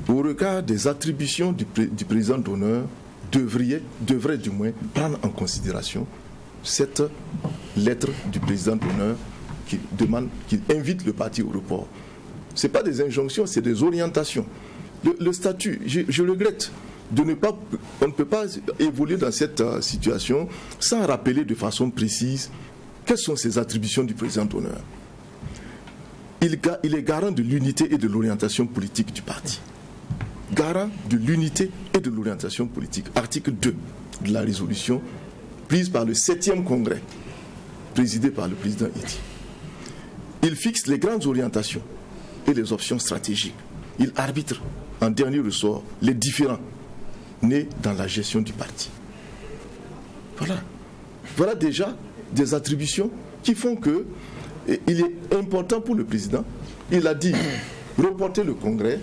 au regard des attributions du président d'honneur, devrait du moins prendre en considération cette lettre du président d'honneur qui invite le parti au report. Ce n'est pas des injonctions, c'est des orientations. Le statut, je regrette, on ne peut pas évoluer dans cette situation sans rappeler de façon précise quelles sont ces attributions du président d'honneur. Il est garant de l'unité et de l'orientation politique du parti. Garant de l'unité et de l'orientation politique. Article 2 de la résolution prise par le 7e congrès, présidé par le président Edy. Il fixe les grandes orientations et les options stratégiques. Il arbitre en dernier ressort les différends nés dans la gestion du parti. Voilà déjà des attributions qui font que il est important pour le président. Il a dit reporter le congrès,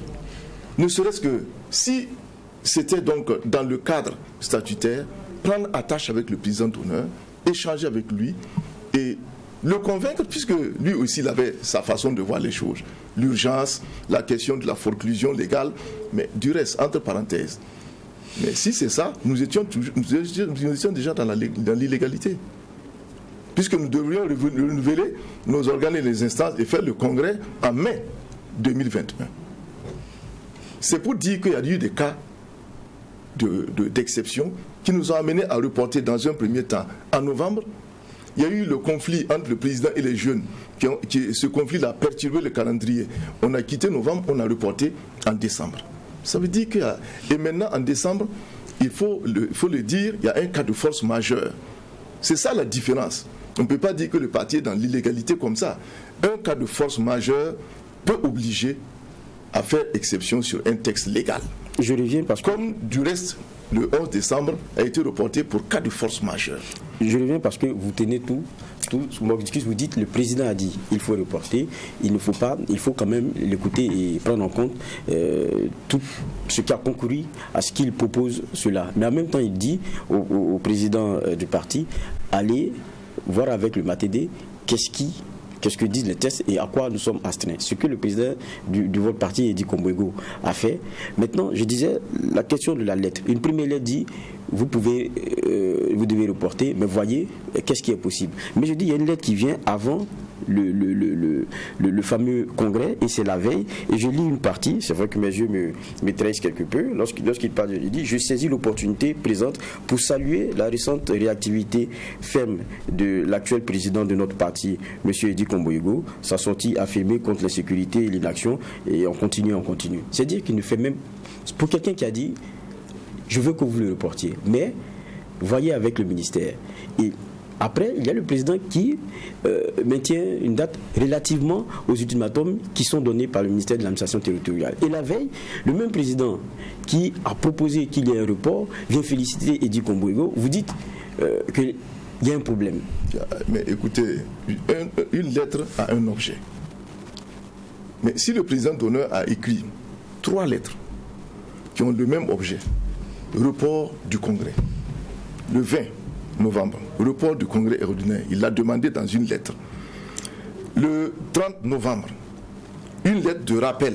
ne serait-ce que si c'était donc dans le cadre statutaire, prendre attache avec le président d'honneur, échanger avec lui et le convaincre, puisque lui aussi il avait sa façon de voir les choses. L'urgence, la question de la forclusion légale, mais du reste, entre parenthèses. Mais si c'est ça, nous étions déjà dans l'illégalité. Puisque nous devrions renouveler nos organes et les instances et faire le congrès en mai 2021. C'est pour dire qu'il y a eu des cas d'exception qui nous ont amenés à reporter dans un premier temps en novembre. Il y a eu le conflit entre le président et les jeunes. Ce conflit a perturbé le calendrier. On a quitté novembre, on a reporté en décembre. Ça veut dire et maintenant en décembre, il faut le dire, il y a un cas de force majeure. C'est ça la différence. On ne peut pas dire que le parti est dans l'illégalité comme ça. Un cas de force majeure peut obliger à faire exception sur un texte légal. Je reviens parce que... Comme du reste, le 11 décembre a été reporté pour cas de force majeure. Je reviens parce que vous tenez tout vous dites le président a dit il faut reporter, il faut quand même l'écouter et prendre en compte tout ce qui a concouru à ce qu'il propose cela. Mais en même temps il dit au président du parti, allez voir avec le MATD qu'est-ce que disent les tests et à quoi nous sommes astreints. Ce que le président de votre parti, Edi Komboigo, a fait. Maintenant, je disais, la question de la lettre. Une première lettre dit, vous devez reporter, mais voyez, qu'est-ce qui est possible. Mais je dis, il y a une lettre qui vient avant le fameux congrès, et c'est la veille, et je lis une partie, c'est vrai que mes yeux me trahissent quelque peu, lorsqu'il parle, il dit, je saisis l'opportunité présente pour saluer la récente réactivité ferme de l'actuel président de notre parti, M. Edi Komboigo, sa sortie affirmée contre l'insécurité et l'inaction, et on continue. C'est-à-dire qu'il ne fait même, pour quelqu'un qui a dit, je veux que vous le reportiez, mais voyez avec le ministère. Et Après, il y a le président qui maintient une date relativement aux ultimatums qui sont donnés par le ministère de l'administration territoriale. Et la veille, le même président qui a proposé qu'il y ait un report vient féliciter Eddy Kombouego. Vous dites qu'il y a un problème. Mais écoutez, une lettre a un objet. Mais si le président d'honneur a écrit 3 lettres qui ont le même objet, report du congrès, le 20 novembre, report du congrès ordinaire, il l'a demandé dans une lettre. Le 30 novembre, une lettre de rappel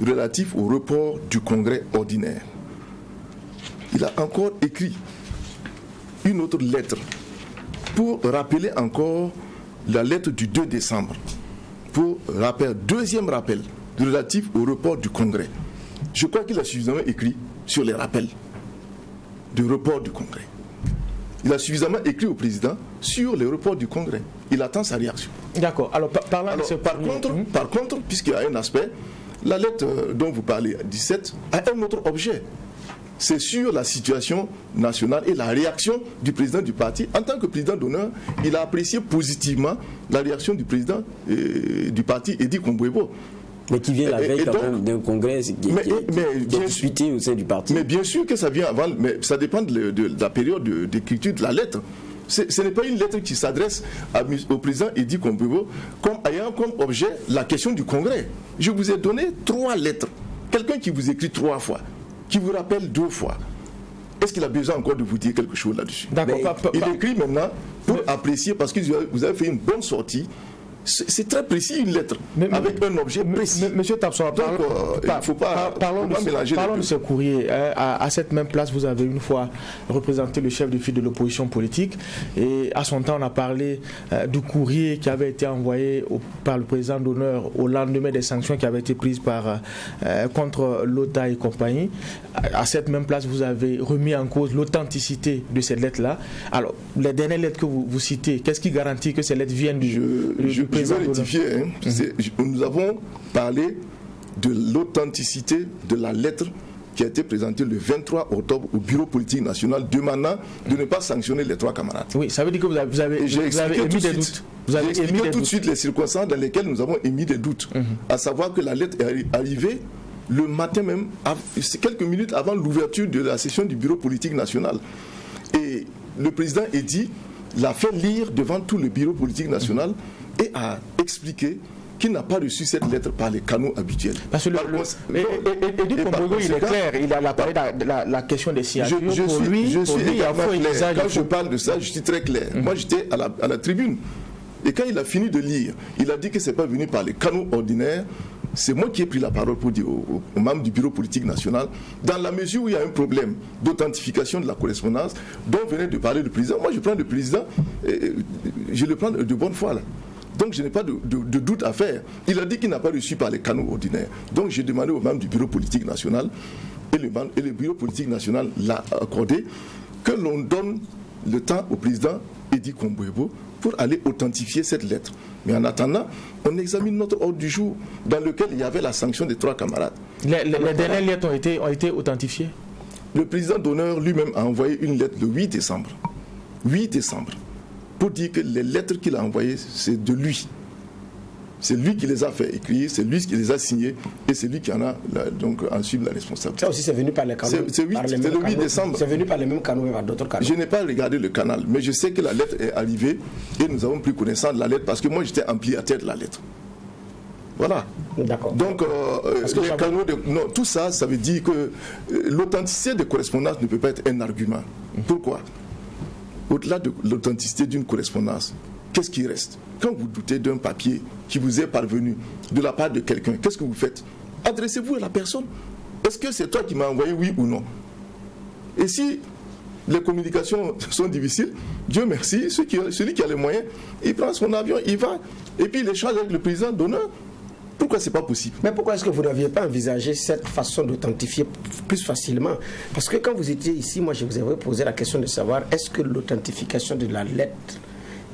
relative au report du congrès ordinaire. Il a encore écrit une autre lettre pour rappeler encore la lettre du 2 décembre, pour rappeler, deuxième rappel relatif au report du congrès. Je crois qu'il a suffisamment écrit sur les rappels du report du congrès. Il a suffisamment écrit au président sur les reports du congrès. Il attend sa réaction. D'accord. Alors, par contre, puisqu'il y a un aspect, la lettre dont vous parlez, 17, a un autre objet. C'est sur la situation nationale et la réaction du président du parti. En tant que président d'honneur, il a apprécié positivement la réaction du président du parti, Eddy Kombouego. Mais qui vient la veille quand même d'un congrès qui est discuté au sein du parti. Mais bien sûr que ça vient avant, mais ça dépend de la période d'écriture de la lettre. Ce n'est pas une lettre qui s'adresse au président Eddy Kombouego comme ayant comme objet la question du congrès. Je vous ai donné 3 lettres. Quelqu'un qui vous écrit 3 fois, qui vous rappelle 2 fois. Est-ce qu'il a besoin encore de vous dire quelque chose là-dessus? Il écrit maintenant pour apprécier, parce que vous avez fait une bonne sortie. C'est très précis, une lettre, avec un objet précis. Monsieur Tapsoa, parlons de ce courrier. À cette même place, vous avez une fois représenté le chef de file de l'opposition politique. Et à son temps, on a parlé du courrier qui avait été envoyé par le président d'honneur au lendemain des sanctions qui avaient été prises contre l'OTA et compagnie. À cette même place, vous avez remis en cause l'authenticité de cette lettre-là. Alors, les dernières lettres que vous citez, qu'est-ce qui garantit que ces lettres viennent du je vais rectifier. Nous avons parlé de l'authenticité de la lettre qui a été présentée le 23 octobre au bureau politique national demandant de ne pas sanctionner les 3 camarades. Oui, ça veut dire que vous avez émis des doutes. Vous avez expliqué tout de suite les circonstances dans lesquelles nous avons émis des doutes. À savoir que la lettre est arrivée le matin même, quelques minutes avant l'ouverture de la session du bureau politique national. Et le président Eddy l'a fait lire devant tout le bureau politique national et a expliqué qu'il n'a pas reçu cette lettre par les canaux habituels. Parce que Eddy Kombouego, il est clair, il a parlé de la question des signatures. Quand je parle de ça, je suis très clair. Moi, j'étais à la tribune. Et quand il a fini de lire, il a dit que ce n'est pas venu par les canaux ordinaires. C'est moi qui ai pris la parole pour dire aux membres du bureau politique national, dans la mesure où il y a un problème d'authentification de la correspondance dont venait de parler le président. Moi, je prends le président, je le prends de bonne foi là. Donc je n'ai pas de doute à faire. Il a dit qu'il n'a pas reçu par les canaux ordinaires. Donc j'ai demandé aux membres du bureau politique national, et le bureau politique national l'a accordé, que l'on donne le temps au président Eddy Kombouego pour aller authentifier cette lettre. Mais en attendant, on examine notre ordre du jour dans lequel il y avait la sanction des 3 camarades. Les dernières lettres ont été authentifiées. Le président d'honneur lui-même a envoyé une lettre le 8 décembre. 8 décembre. Pour dire que les lettres qu'il a envoyées, c'est de lui. C'est lui qui les a fait écrire, c'est lui qui les a signées et c'est lui qui en a donc ensuite la responsabilité. Ça aussi, c'est venu par les canaux. C'est le 8 décembre. C'est venu par les mêmes canaux et par d'autres canaux. Je n'ai pas regardé le canal, mais je sais que la lettre est arrivée et nous avons pris connaissance de la lettre parce que moi j'étais ampliataire de la lettre. Voilà. D'accord. Donc, les canaux tout ça, ça veut dire que l'authenticité de correspondance ne peut pas être un argument. Pourquoi? Au-delà de l'authenticité d'une correspondance, qu'est-ce qui reste? Quand vous doutez d'un papier qui vous est parvenu de la part de quelqu'un, qu'est-ce que vous faites? Adressez-vous à la personne. Est-ce que c'est toi qui m'as envoyé, oui ou non? Et si les communications sont difficiles, Dieu merci, celui qui a les moyens, il prend son avion, il va, et puis il échange avec le président d'honneur. Pourquoi ce n'est pas possible? Mais pourquoi est-ce que vous n'aviez pas envisagé cette façon d'authentifier plus facilement? Parce que quand vous étiez ici, moi je vous avais posé la question de savoir est-ce que l'authentification de la lettre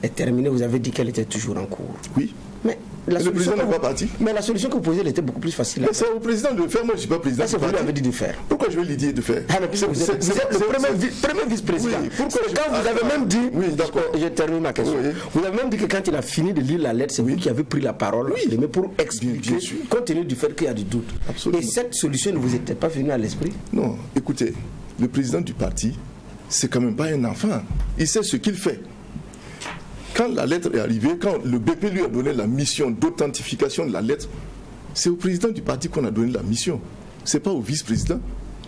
est terminée? Vous avez dit qu'elle était toujours en cours. Oui. Mais Le président n'est pas parti. Mais la solution que vous posez, elle était beaucoup plus facile. Mais c'est au président de le faire, moi je ne suis pas président. C'est vous lui avez dit de faire. Pourquoi je vais lui dire de faire? Vous êtes le premier vice-président. Oui, pourquoi quand vous avez même dit, oui, d'accord. Je termine ma question. Oui. Vous avez même dit que quand il a fini de lire la lettre, c'est vous qui avez pris la parole, mais pour expliquer, compte tenu du fait qu'il y a du doute. Absolument. Et cette solution ne vous était pas venue à l'esprit? Non, écoutez, le président du parti, c'est quand même pas un enfant. Il sait ce qu'il fait. Quand la lettre est arrivée, quand le BP lui a donné la mission d'authentification de la lettre, c'est au président du parti qu'on a donné la mission. C'est pas au vice-président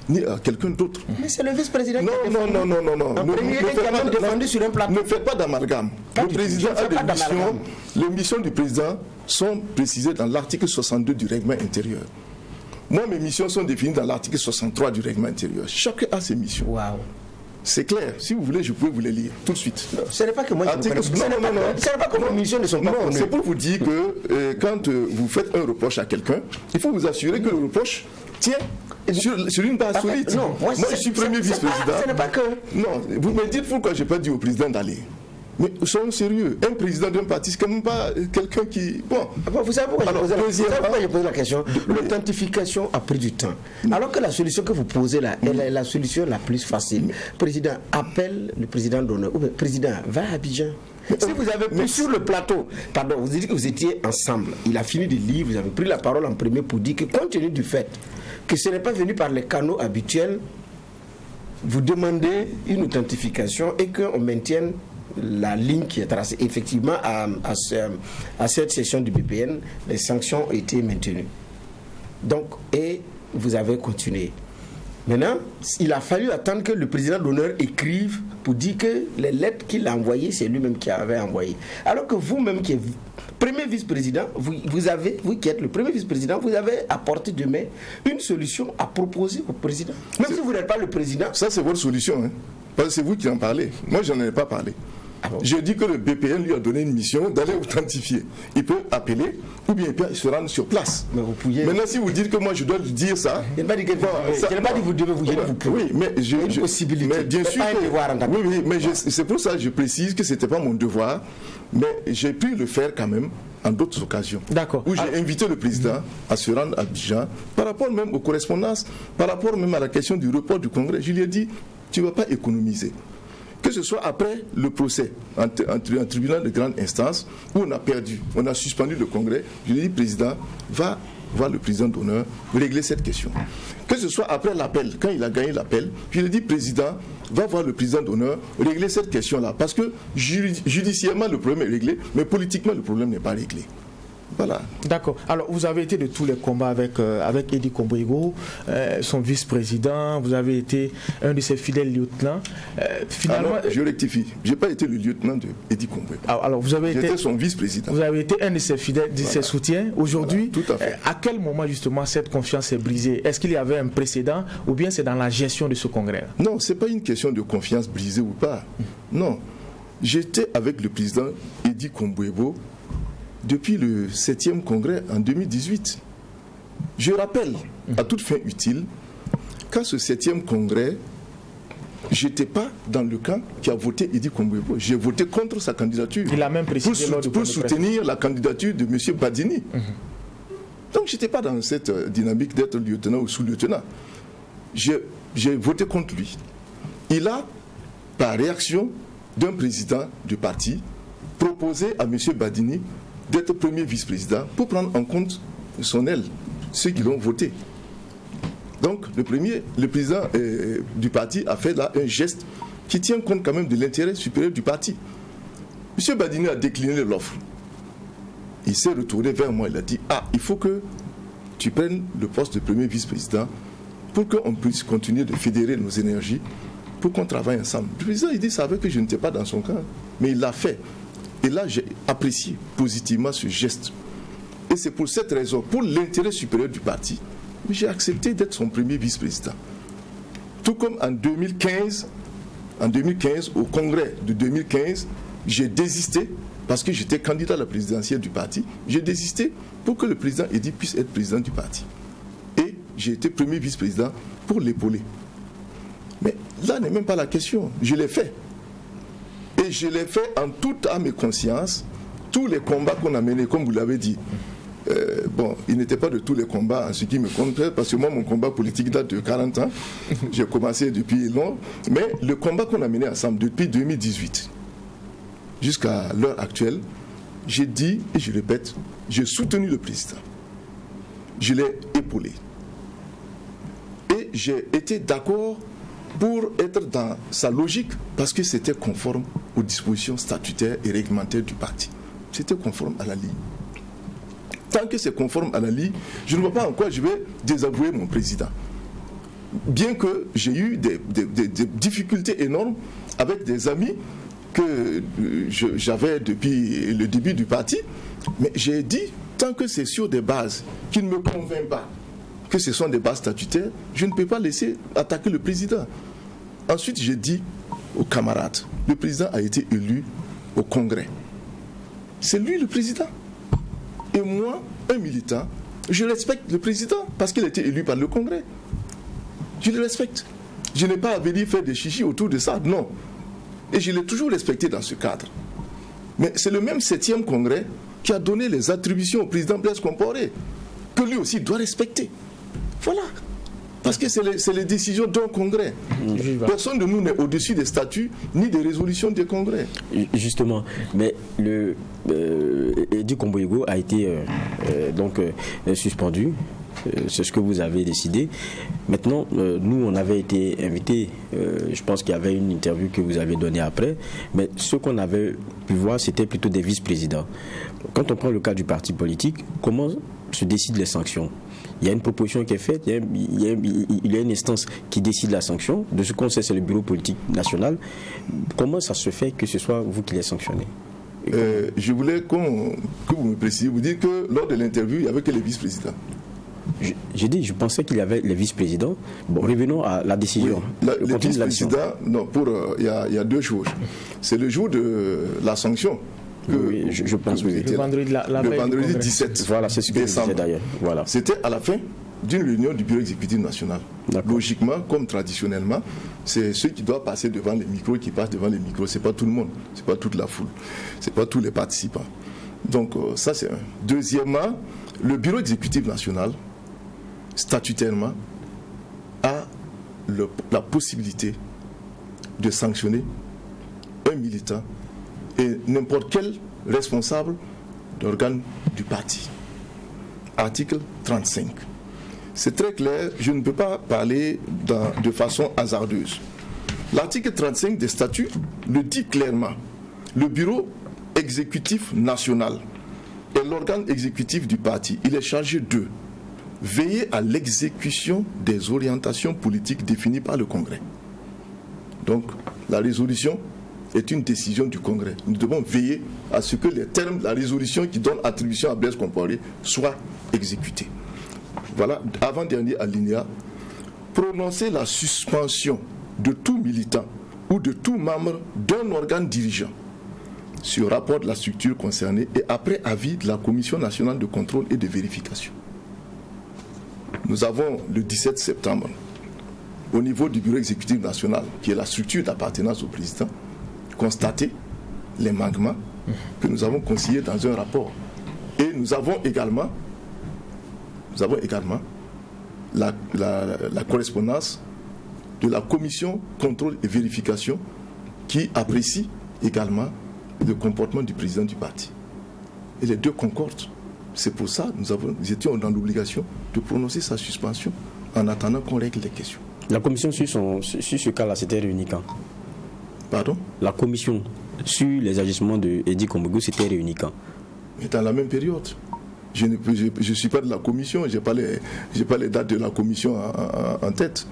ni à quelqu'un d'autre. Mais c'est le vice-président qui a défendu. Non. Un premier qui a même défendu sur un plateau. Ne faites pas d'amalgame. Le président a des missions. Les missions du président sont précisées dans l'article 62 du règlement intérieur. Moi, mes missions sont définies dans l'article 63 du règlement intérieur. Chacun a ses missions. Waouh. C'est clair. Si vous voulez, je peux vous les lire tout de suite. Non, ce n'est pas que moi je non. Ce n'est pas que vos missions ne sont pas connues. C'est pour vous dire que quand vous faites un reproche à quelqu'un, il faut vous assurer que le reproche tient sur une base solide. Non, moi je suis premier vice-président. Ce n'est pas que... Non, vous me dites pourquoi je n'ai pas dit au président d'aller. Mais soyons sérieux, un président d'un parti, c'est quand même pas quelqu'un qui... Bon, vous savez pourquoi je pose la question? L'authentification a pris du temps. Alors que la solution que vous posez là, elle est la solution la plus facile. Le président appelle le président d'honneur. Ou le président va à Abidjan. Si vous avez pris sur le plateau, pardon, vous dites que vous étiez ensemble, il a fini de lire, vous avez pris la parole en premier pour dire que compte tenu du fait que ce n'est pas venu par les canaux habituels, vous demandez une authentification et qu'on maintienne la ligne qui est tracée. Effectivement, à cette session du BPN, les sanctions ont été maintenues. Donc, et vous avez continué. Maintenant, il a fallu attendre que le président d'honneur écrive pour dire que les lettres qu'il a envoyées, c'est lui-même qui avait envoyé. Alors que vous-même, qui êtes premier vice-président, vous qui êtes le premier vice-président, vous avez apporté demain une solution à proposer au président. Même si vous n'êtes pas le président. Ça, c'est votre solution. Hein? Parce que c'est vous qui en parlez. Moi, je n'en ai pas parlé. Je dis que le BPN lui a donné une mission d'aller authentifier. Il peut appeler ou bien il peut se rendre sur place. Mais vous pouvez... Maintenant, si vous dites que moi je dois lui dire ça... Je n'ai pas dit que vous devez vous gêner. Oui, mais une possibilité. Mais bien sûr mais c'est pour ça que je précise que ce n'était pas mon devoir, mais j'ai pu le faire quand même en d'autres occasions. D'accord. Où j'ai invité le président à se rendre à Abidjan, par rapport même aux correspondances, par rapport même à la question du report du congrès. Je lui ai dit, tu ne vas pas économiser. Que ce soit après le procès en tribunal de grande instance où on a perdu, on a suspendu le congrès, je lui ai dit, président, va voir le président d'honneur, régler cette question. Que ce soit après l'appel, quand il a gagné l'appel, je lui ai dit, président, va voir le président d'honneur, régler cette question-là. Parce que judiciairement, le problème est réglé, mais politiquement, le problème n'est pas réglé. Voilà. D'accord. Alors, vous avez été de tous les combats avec Eddy Kombouego, son vice-président. Vous avez été un de ses fidèles lieutenants. Finalement, alors, je rectifie. Je n'ai pas été le lieutenant de Eddy Kombouego. Alors, vous avez été son vice-président. Vous avez été un de ses fidèles, de ses soutiens. Aujourd'hui, tout à fait. À quel moment justement cette confiance est brisée? Est-ce qu'il y avait un précédent ou bien c'est dans la gestion de ce congrès? Non, ce n'est pas une question de confiance brisée ou pas. Non. J'étais avec le président Eddy Kombouego depuis le 7e congrès en 2018. Je rappelle, à toute fin utile, qu'à ce 7e congrès, je n'étais pas dans le camp qui a voté Eddy Kombouego. J'ai voté contre sa candidature. Il a même précisé pour soutenir la candidature de M. Badini. Donc je n'étais pas dans cette dynamique d'être lieutenant ou sous-lieutenant. J'ai voté contre lui. Il a, par réaction d'un président du parti, proposé à M. Badini d'être premier vice-président pour prendre en compte son aile, ceux qui l'ont voté. Donc le président du parti a fait là un geste qui tient compte quand même de l'intérêt supérieur du parti. M. Badini a décliné l'offre. Il s'est retourné vers moi, il a dit, il faut que tu prennes le poste de premier vice-président pour qu'on puisse continuer de fédérer nos énergies, pour qu'on travaille ensemble. Le président, il savait que je n'étais pas dans son camp, mais il l'a fait. Et là, j'ai apprécié positivement ce geste. Et c'est pour cette raison, pour l'intérêt supérieur du parti, j'ai accepté d'être son premier vice-président. Tout comme en 2015, au congrès de 2015, j'ai désisté, parce que j'étais candidat à la présidentielle du parti, j'ai désisté pour que le président Eddy puisse être président du parti. Et j'ai été premier vice-président pour l'épauler. Mais là n'est même pas la question, je l'ai fait. Et je l'ai fait en toute âme et conscience, tous les combats qu'on a menés, comme vous l'avez dit, il n'était pas de tous les combats en ce qui me compte, parce que moi, mon combat politique date de 40 ans. J'ai commencé depuis long. Mais le combat qu'on a mené ensemble depuis 2018 jusqu'à l'heure actuelle, j'ai dit, et je répète, j'ai soutenu le président. Je l'ai épaulé. Et j'ai été d'accord pour être dans sa logique, parce que c'était conforme aux dispositions statutaires et réglementaires du parti. C'était conforme à la ligne. Tant que c'est conforme à la ligne, je ne vois pas en quoi je vais désavouer mon président. Bien que j'ai eu des difficultés énormes avec des amis que j'avais depuis le début du parti, mais j'ai dit, tant que c'est sur des bases qui ne me convainquent pas, que ce sont des bases statutaires, je ne peux pas laisser attaquer le président. Ensuite, j'ai dit aux camarades, le président a été élu au Congrès. C'est lui le président. Et moi, un militant, je respecte le président parce qu'il a été élu par le Congrès. Je le respecte. Je n'ai pas à venir faire des chichis autour de ça, non. Et je l'ai toujours respecté dans ce cadre. Mais c'est le même 7e Congrès qui a donné les attributions au président Blaise Compaoré, que lui aussi doit respecter. Voilà. Parce que c'est les décisions d'un congrès. Personne de nous n'est au-dessus des statuts ni des résolutions des congrès. Justement, mais Edi Komboyego a été suspendu. C'est ce que vous avez décidé. Maintenant, nous, on avait été invités. Je pense qu'il y avait une interview que vous avez donnée après. Mais ce qu'on avait pu voir, c'était plutôt des vice-présidents. Quand on prend le cas du parti politique, comment se décident les sanctions? Il y a une proposition qui est faite, il y a une instance qui décide la sanction. De ce qu'on sait, c'est le bureau politique national. Comment ça se fait que ce soit vous qui les sanctionnez? Je voulais que vous me précisiez. Vous dites que lors de l'interview, il n'y avait que les vice-présidents. J'ai dit, je pensais qu'il y avait les vice-présidents. Bon, revenons à la décision. Oui, les vice-présidents, non, il y a deux choses. C'est le jour de la sanction. Oui, je pense que le vendredi 17. Voilà, c'est ce que je disais d'ailleurs. Voilà. C'était à la fin d'une réunion du bureau exécutif national. Logiquement, comme traditionnellement, c'est ceux qui doivent passer devant les micros qui passent devant les micros. C'est pas tout le monde, c'est pas toute la foule, c'est pas tous les participants. Donc ça c'est un. Deuxièmement, le bureau exécutif national, statutairement, a la possibilité de sanctionner un militant et n'importe quel responsable d'organe du parti. Article 35. C'est très clair, je ne peux pas parler de façon hasardeuse. L'article 35 des statuts le dit clairement. Le bureau exécutif national est l'organe exécutif du parti. Il est chargé de veiller à l'exécution des orientations politiques définies par le Congrès. Donc, la résolution est une décision du Congrès. Nous devons veiller à ce que les termes de la résolution qui donne attribution à Blaise Compaoré soient exécutés. Voilà, avant-dernier alinéa, prononcer la suspension de tout militant ou de tout membre d'un organe dirigeant sur rapport de la structure concernée et après avis de la Commission nationale de contrôle et de vérification. Nous avons le 17 septembre, au niveau du bureau exécutif national, qui est la structure d'appartenance au président, constater les manquements que nous avons consignés dans un rapport. Et nous avons également la correspondance de la commission contrôle et vérification qui apprécie également le comportement du président du parti. Et les deux concordent. C'est pour ça que nous étions dans l'obligation de prononcer sa suspension en attendant qu'on règle les questions. La commission sur ce cas-là, c'était réunie quand? Pardon? La commission sur les agissements de Edi Komboyego, c'était réunie quand? Mais dans la même période. Je ne suis pas de la commission, je n'ai pas les dates de la commission en tête.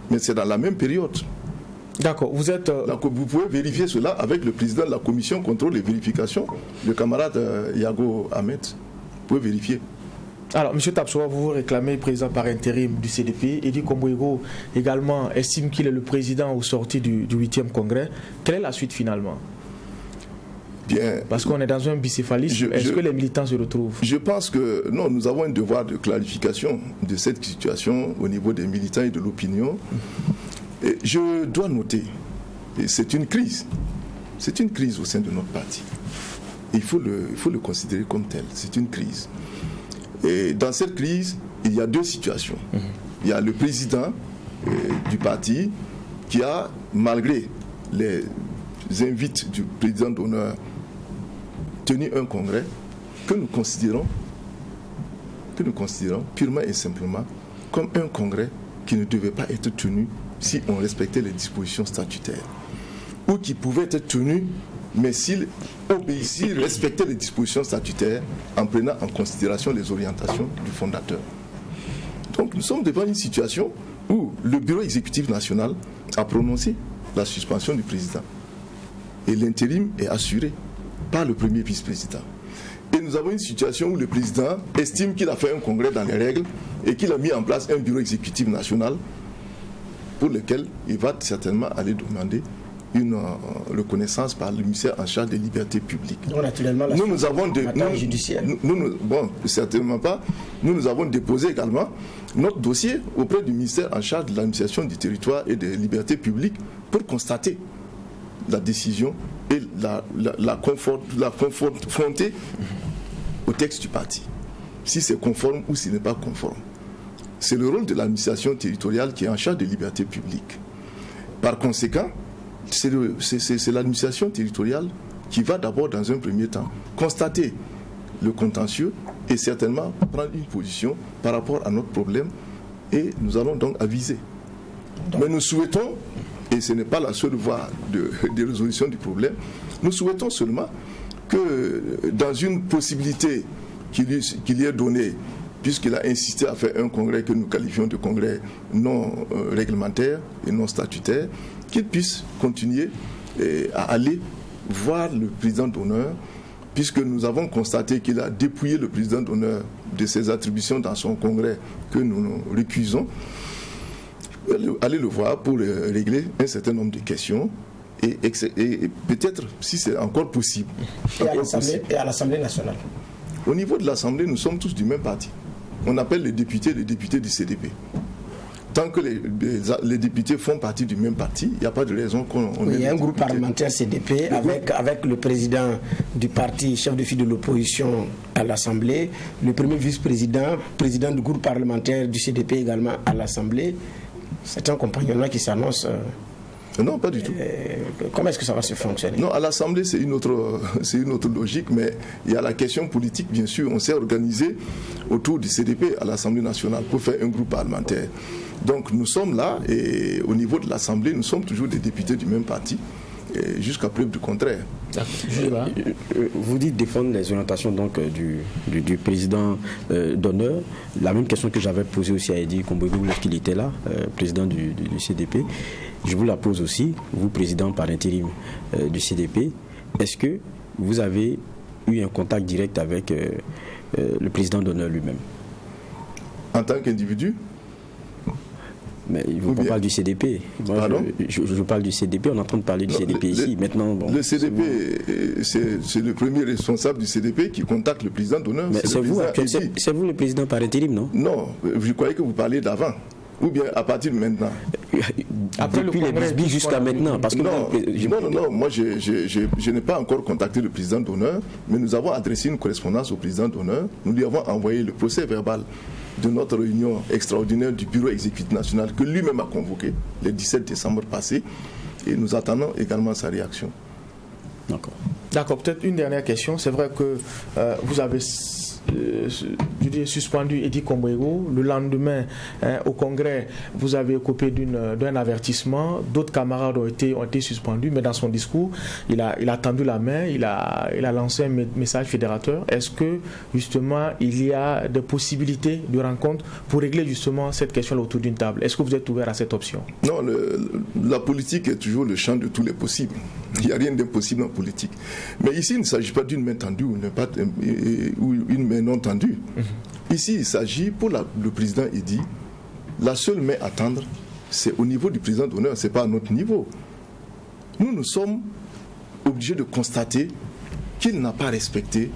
Mais c'est dans la même période. D'accord, vous pouvez vérifier cela avec le président de la commission contrôle et vérification, le camarade Yago Ahmed. Vous pouvez vérifier. Alors, M. Tapsoa, vous réclamez président par intérim du CDP. Edi Komboyego également estime qu'il est le président au sorti du 8e congrès. Quelle est la suite finalement? Bien. Parce qu'on est dans un bicéphalisme. Est-ce que les militants se retrouvent? Je pense que non, nous avons un devoir de clarification de cette situation au niveau des militants et de l'opinion. Et je dois noter, et c'est une crise au sein de notre parti. il faut le considérer comme tel. C'est une crise. Et dans cette crise, il y a deux situations. Il y a le président du parti qui a, malgré les invites du président d'honneur, tenu un congrès que nous considérons purement et simplement comme un congrès qui ne devait pas être tenu si on respectait les dispositions statutaires, ou qui pouvait être tenu, mais s'il respectait les dispositions statutaires en prenant en considération les orientations du fondateur. Donc nous sommes devant une situation où le bureau exécutif national a prononcé la suspension du président. Et l'intérim est assuré par le premier vice-président. Et nous avons une situation où le président estime qu'il a fait un congrès dans les règles et qu'il a mis en place un bureau exécutif national pour lequel il va certainement aller demander une reconnaissance par le ministère en charge des libertés publiques. Donc, naturellement, nous avons judiciaire. Bon, certainement pas. Nous avons déposé également notre dossier auprès du ministère en charge de l'administration du territoire et des libertés publiques pour constater la décision et la confronter au texte du parti. Si c'est conforme ou s'il n'est pas conforme. C'est le rôle de l'administration territoriale qui est en charge des libertés publiques. Par conséquent, c'est l'administration territoriale qui va d'abord, dans un premier temps, constater le contentieux et certainement prendre une position par rapport à notre problème, et nous allons donc aviser. Mais nous souhaitons, et ce n'est pas la seule voie de résolution du problème, nous souhaitons seulement que dans une possibilité qu'il y ait donnée, puisqu'il a insisté à faire un congrès que nous qualifions de congrès non réglementaire et non statutaire, qu'il puisse continuer à aller voir le président d'honneur, puisque nous avons constaté qu'il a dépouillé le président d'honneur de ses attributions dans son congrès que nous nous récusons. Aller le voir pour régler un certain nombre de questions et peut-être, si c'est encore possible. Et à l'Assemblée nationale. Au niveau de l'Assemblée, nous sommes tous du même parti. On appelle les députés du CDP. Tant que les députés font partie du même parti, il n'y a pas de raison qu'on... Il y a un groupe parlementaire CDP avec le président du parti, chef de file de l'opposition à l'Assemblée, le premier vice-président, président du groupe parlementaire du CDP également à l'Assemblée. C'est un compagnonnage qui s'annonce... Non, pas du tout. Comment est-ce que ça va se fonctionner? Non, à l'Assemblée, c'est une autre logique, mais il y a la question politique, bien sûr. On s'est organisé autour du CDP à l'Assemblée nationale pour faire un groupe parlementaire. Donc nous sommes là, et au niveau de l'Assemblée, nous sommes toujours des députés du même parti, jusqu'à preuve du contraire. Vous dites défendre les orientations donc, du président d'honneur. La même question que j'avais posée aussi à Eddy Kombouegou lorsqu'il était là, président du CDP. Je vous la pose aussi, vous, président par intérim du CDP. Est-ce que vous avez eu un contact direct avec le président d'honneur lui-même? En tant qu'individu? Mais on parle du CDP. Moi, je parle du CDP, on est en train de parler du CDP ici. Maintenant, bon, le CDP, c'est le premier responsable du CDP qui contacte le président d'honneur. Mais c'est vous le président par intérim, non? Non, je croyais que vous parliez d'avant. Ou bien à partir de maintenant? Depuis les bisbis jusqu'à maintenant. Parce que non, moi je n'ai pas encore contacté le président d'honneur, mais nous avons adressé une correspondance au président d'honneur. Nous lui avons envoyé le procès verbal de notre réunion extraordinaire du bureau exécutif national que lui-même a convoqué le 17 décembre passé, et nous attendons également sa réaction. D'accord, peut-être une dernière question. C'est vrai que vous avez suspendu Eddy Kombouegou. Le lendemain, au Congrès, vous avez coupé d'un avertissement. D'autres camarades ont été suspendus, mais dans son discours, il a tendu la main, il a lancé un message fédérateur. Est-ce que, justement, il y a des possibilités de rencontre pour régler, justement, cette question autour d'une table? Est-ce que vous êtes ouvert à cette option? Non, la politique est toujours le champ de tous les possibles. Il n'y a rien d'impossible en politique. Mais ici, il ne s'agit pas d'une main tendue ou une main non tendue. Ici, il s'agit pour le président Eddy, la seule main à tendre, c'est au niveau du président d'honneur, ce n'est pas à notre niveau. Nous sommes obligés de constater qu'il n'a pas respecté,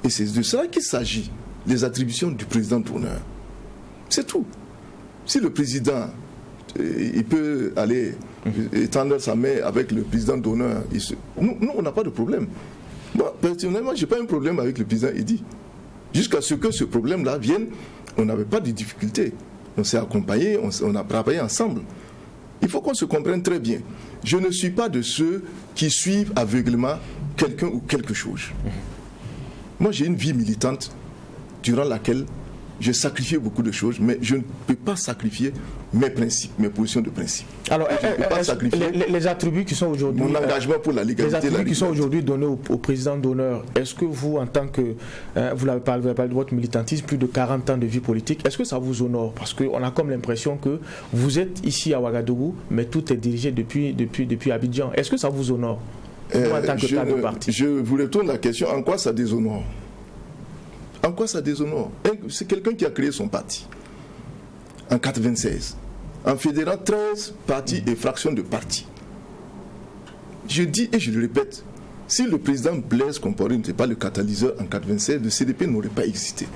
et c'est de cela qu'il s'agit, les attributions du président d'honneur. C'est tout. Si le président, il peut aller étendre sa main avec le président d'honneur, nous, on n'a pas de problème. Moi, personnellement, je n'ai pas un problème avec le président Edy. Jusqu'à ce que ce problème-là vienne, on n'avait pas de difficultés. On s'est accompagnés, on a travaillé ensemble. Il faut qu'on se comprenne très bien. Je ne suis pas de ceux qui suivent aveuglément quelqu'un ou quelque chose. Moi, j'ai une vie militante durant laquelle j'ai sacrifié beaucoup de choses, mais je ne peux pas sacrifier mes principes, mes positions de principe. Alors, les attributs qui sont aujourd'hui... Mon engagement pour la légalité... Les attributs qui sont aujourd'hui donnés au président d'honneur, est-ce que vous, en tant que... vous l'avez parlé de votre militantisme, plus de 40 ans de vie politique, est-ce que ça vous honore? Parce qu'on a comme l'impression que vous êtes ici à Ouagadougou, mais tout est dirigé depuis Abidjan. Est-ce que ça vous honore, vous, en tant que cadre de parti? Je vous retourne la question, en quoi ça déshonore? En quoi ça déshonore? C'est quelqu'un qui a créé son parti en 1996, en fédérant 13 partis et fractions de partis. Je dis et je le répète, si le président Blaise Compaoré n'était pas le catalyseur en 1996, le CDP n'aurait pas existé.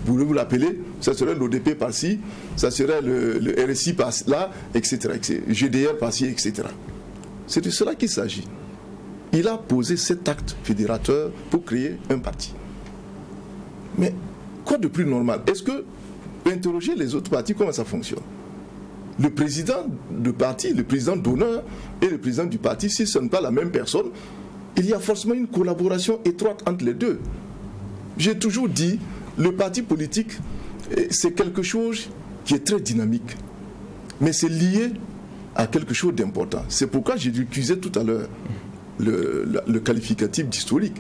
Vous voulez vous l'appeler, ça serait l'ODP par-ci, ça serait le RSI par-là, etc., etc. GDR par-ci, etc. C'est de cela qu'il s'agit. Il a posé cet acte fédérateur pour créer un parti. Mais quoi de plus normal? Est-ce que interroger les autres partis, comment ça fonctionne? Le président de parti, le président d'honneur et le président du parti, si ce n'est pas la même personne, il y a forcément une collaboration étroite entre les deux. J'ai toujours dit, le parti politique, c'est quelque chose qui est très dynamique, mais c'est lié à quelque chose d'important. C'est pourquoi j'ai accusé tout à l'heure le qualificatif d'historique.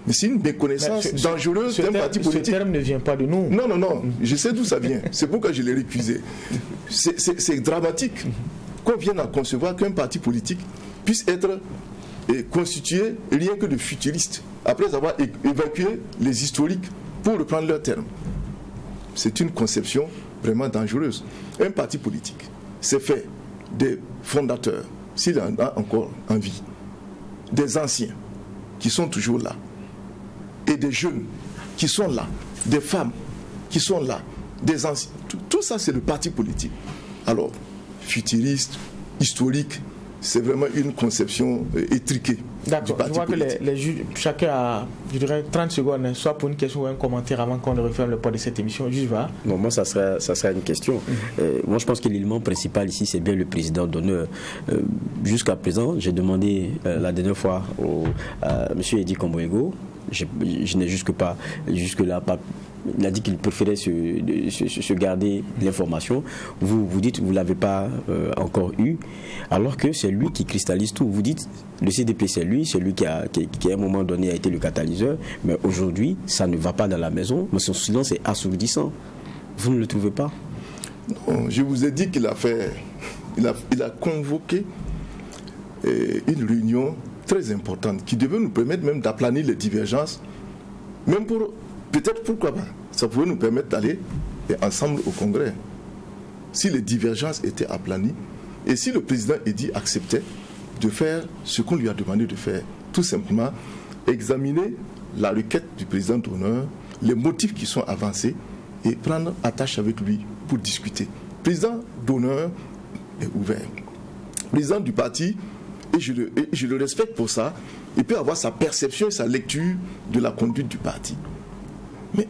Mais c'est une méconnaissance dangereuse d'un parti politique. Ce terme ne vient pas de nous. Non, je sais d'où ça vient. C'est pourquoi je l'ai récusé. C'est dramatique qu'on vienne à concevoir qu'un parti politique puisse être constitué rien que de futuristes, après avoir évacué les historiques pour reprendre leur terme. C'est une conception vraiment dangereuse. Un parti politique, c'est fait des fondateurs, s'il en a encore en vie, des anciens qui sont toujours là, et des jeunes qui sont là, des femmes qui sont là, des anciens. Tout ça, c'est le parti politique. Alors, futuriste, historique, c'est vraiment une conception étriquée. D'accord, je vois politique. Que les juges, chacun a, je dirais, 30 secondes, soit pour une question ou un commentaire avant qu'on ne referme le point de cette émission. Juge va. Non, moi, ça serait une question. Moi, je pense que l'élément principal ici, c'est bien le président d'honneur. Jusqu'à présent, j'ai demandé la dernière fois à M. Edy Komboego, je n'ai jusque-là pas. Il a dit qu'il préférait se garder l'information. Vous dites que vous ne l'avez pas encore eu, alors que c'est lui qui cristallise tout. Vous dites le CDP, c'est lui qui à un moment donné a été le catalyseur, mais aujourd'hui, ça ne va pas dans la maison, mais son silence est assourdissant. Vous ne le trouvez pas? Non, je vous ai dit qu'il a fait, il a convoqué une réunion très importante qui devait nous permettre même d'aplanir les divergences, même pour... Peut-être, pourquoi pas, ça pouvait nous permettre d'aller ensemble au Congrès. Si les divergences étaient aplanies et si le président Edy acceptait de faire ce qu'on lui a demandé de faire, tout simplement examiner la requête du président d'honneur, les motifs qui sont avancés et prendre attache avec lui pour discuter. Le président d'honneur est ouvert. Le président du parti, et je le respecte pour ça, il peut avoir sa perception et sa lecture de la conduite du parti. Mais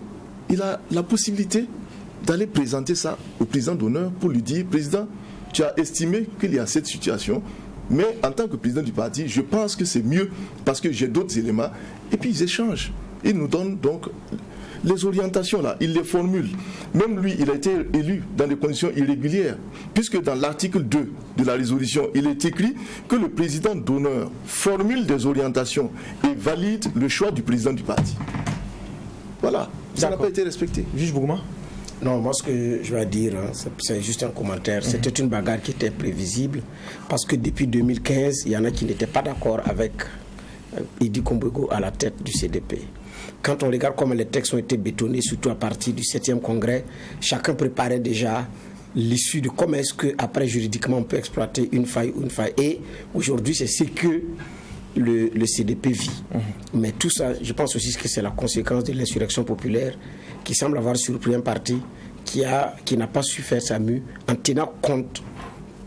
il a la possibilité d'aller présenter ça au président d'honneur pour lui dire: président, tu as estimé qu'il y a cette situation, mais en tant que président du parti, je pense que c'est mieux parce que j'ai d'autres éléments. Et puis ils échangent. Ils nous donnent donc les orientations là, il les formule. Même lui, il a été élu dans des conditions irrégulières, puisque dans l'article 2 de la résolution, il est écrit que le président d'honneur formule des orientations et valide le choix du président du parti. Voilà, ça n'a pas été respecté. Juge Bougouma? Non, moi ce que je vais dire, c'est juste un commentaire. C'était une bagarre qui était prévisible, parce que depuis 2015, il y en a qui n'étaient pas d'accord avec Edy Komboego à la tête du CDP. Quand on regarde comment les textes ont été bétonnés, surtout à partir du 7e congrès, chacun préparait déjà l'issue de comment est-ce qu'après juridiquement on peut exploiter une faille ou une faille. Et aujourd'hui, c'est ce que le CDP vit. Mais tout ça, je pense aussi que c'est la conséquence de l'insurrection populaire qui semble avoir surpris un parti qui n'a pas su faire sa mue en tenant compte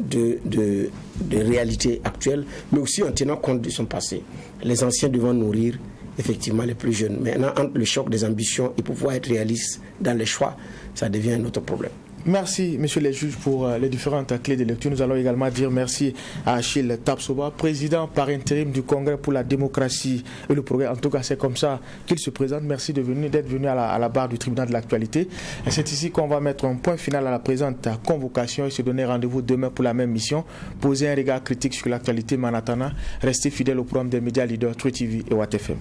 de réalités actuelles, mais aussi en tenant compte de son passé. Les anciens devant nourrir effectivement les plus jeunes. Maintenant, entre le choc des ambitions et pouvoir être réaliste dans les choix, ça devient un autre problème. Merci, messieurs les juges, pour les différentes clés de lecture. Nous allons également dire merci à Achille Tapsoba, président par intérim du Congrès pour la démocratie et le progrès. En tout cas, c'est comme ça qu'il se présente. Merci d'être venu à la barre du tribunal de l'actualité. Et c'est ici qu'on va mettre un point final à la présente convocation et se donner rendez-vous demain pour la même mission. Poser un regard critique sur l'actualité, mais en attendant, restez fidèles au programme des médias leaders True TV et Watt FM.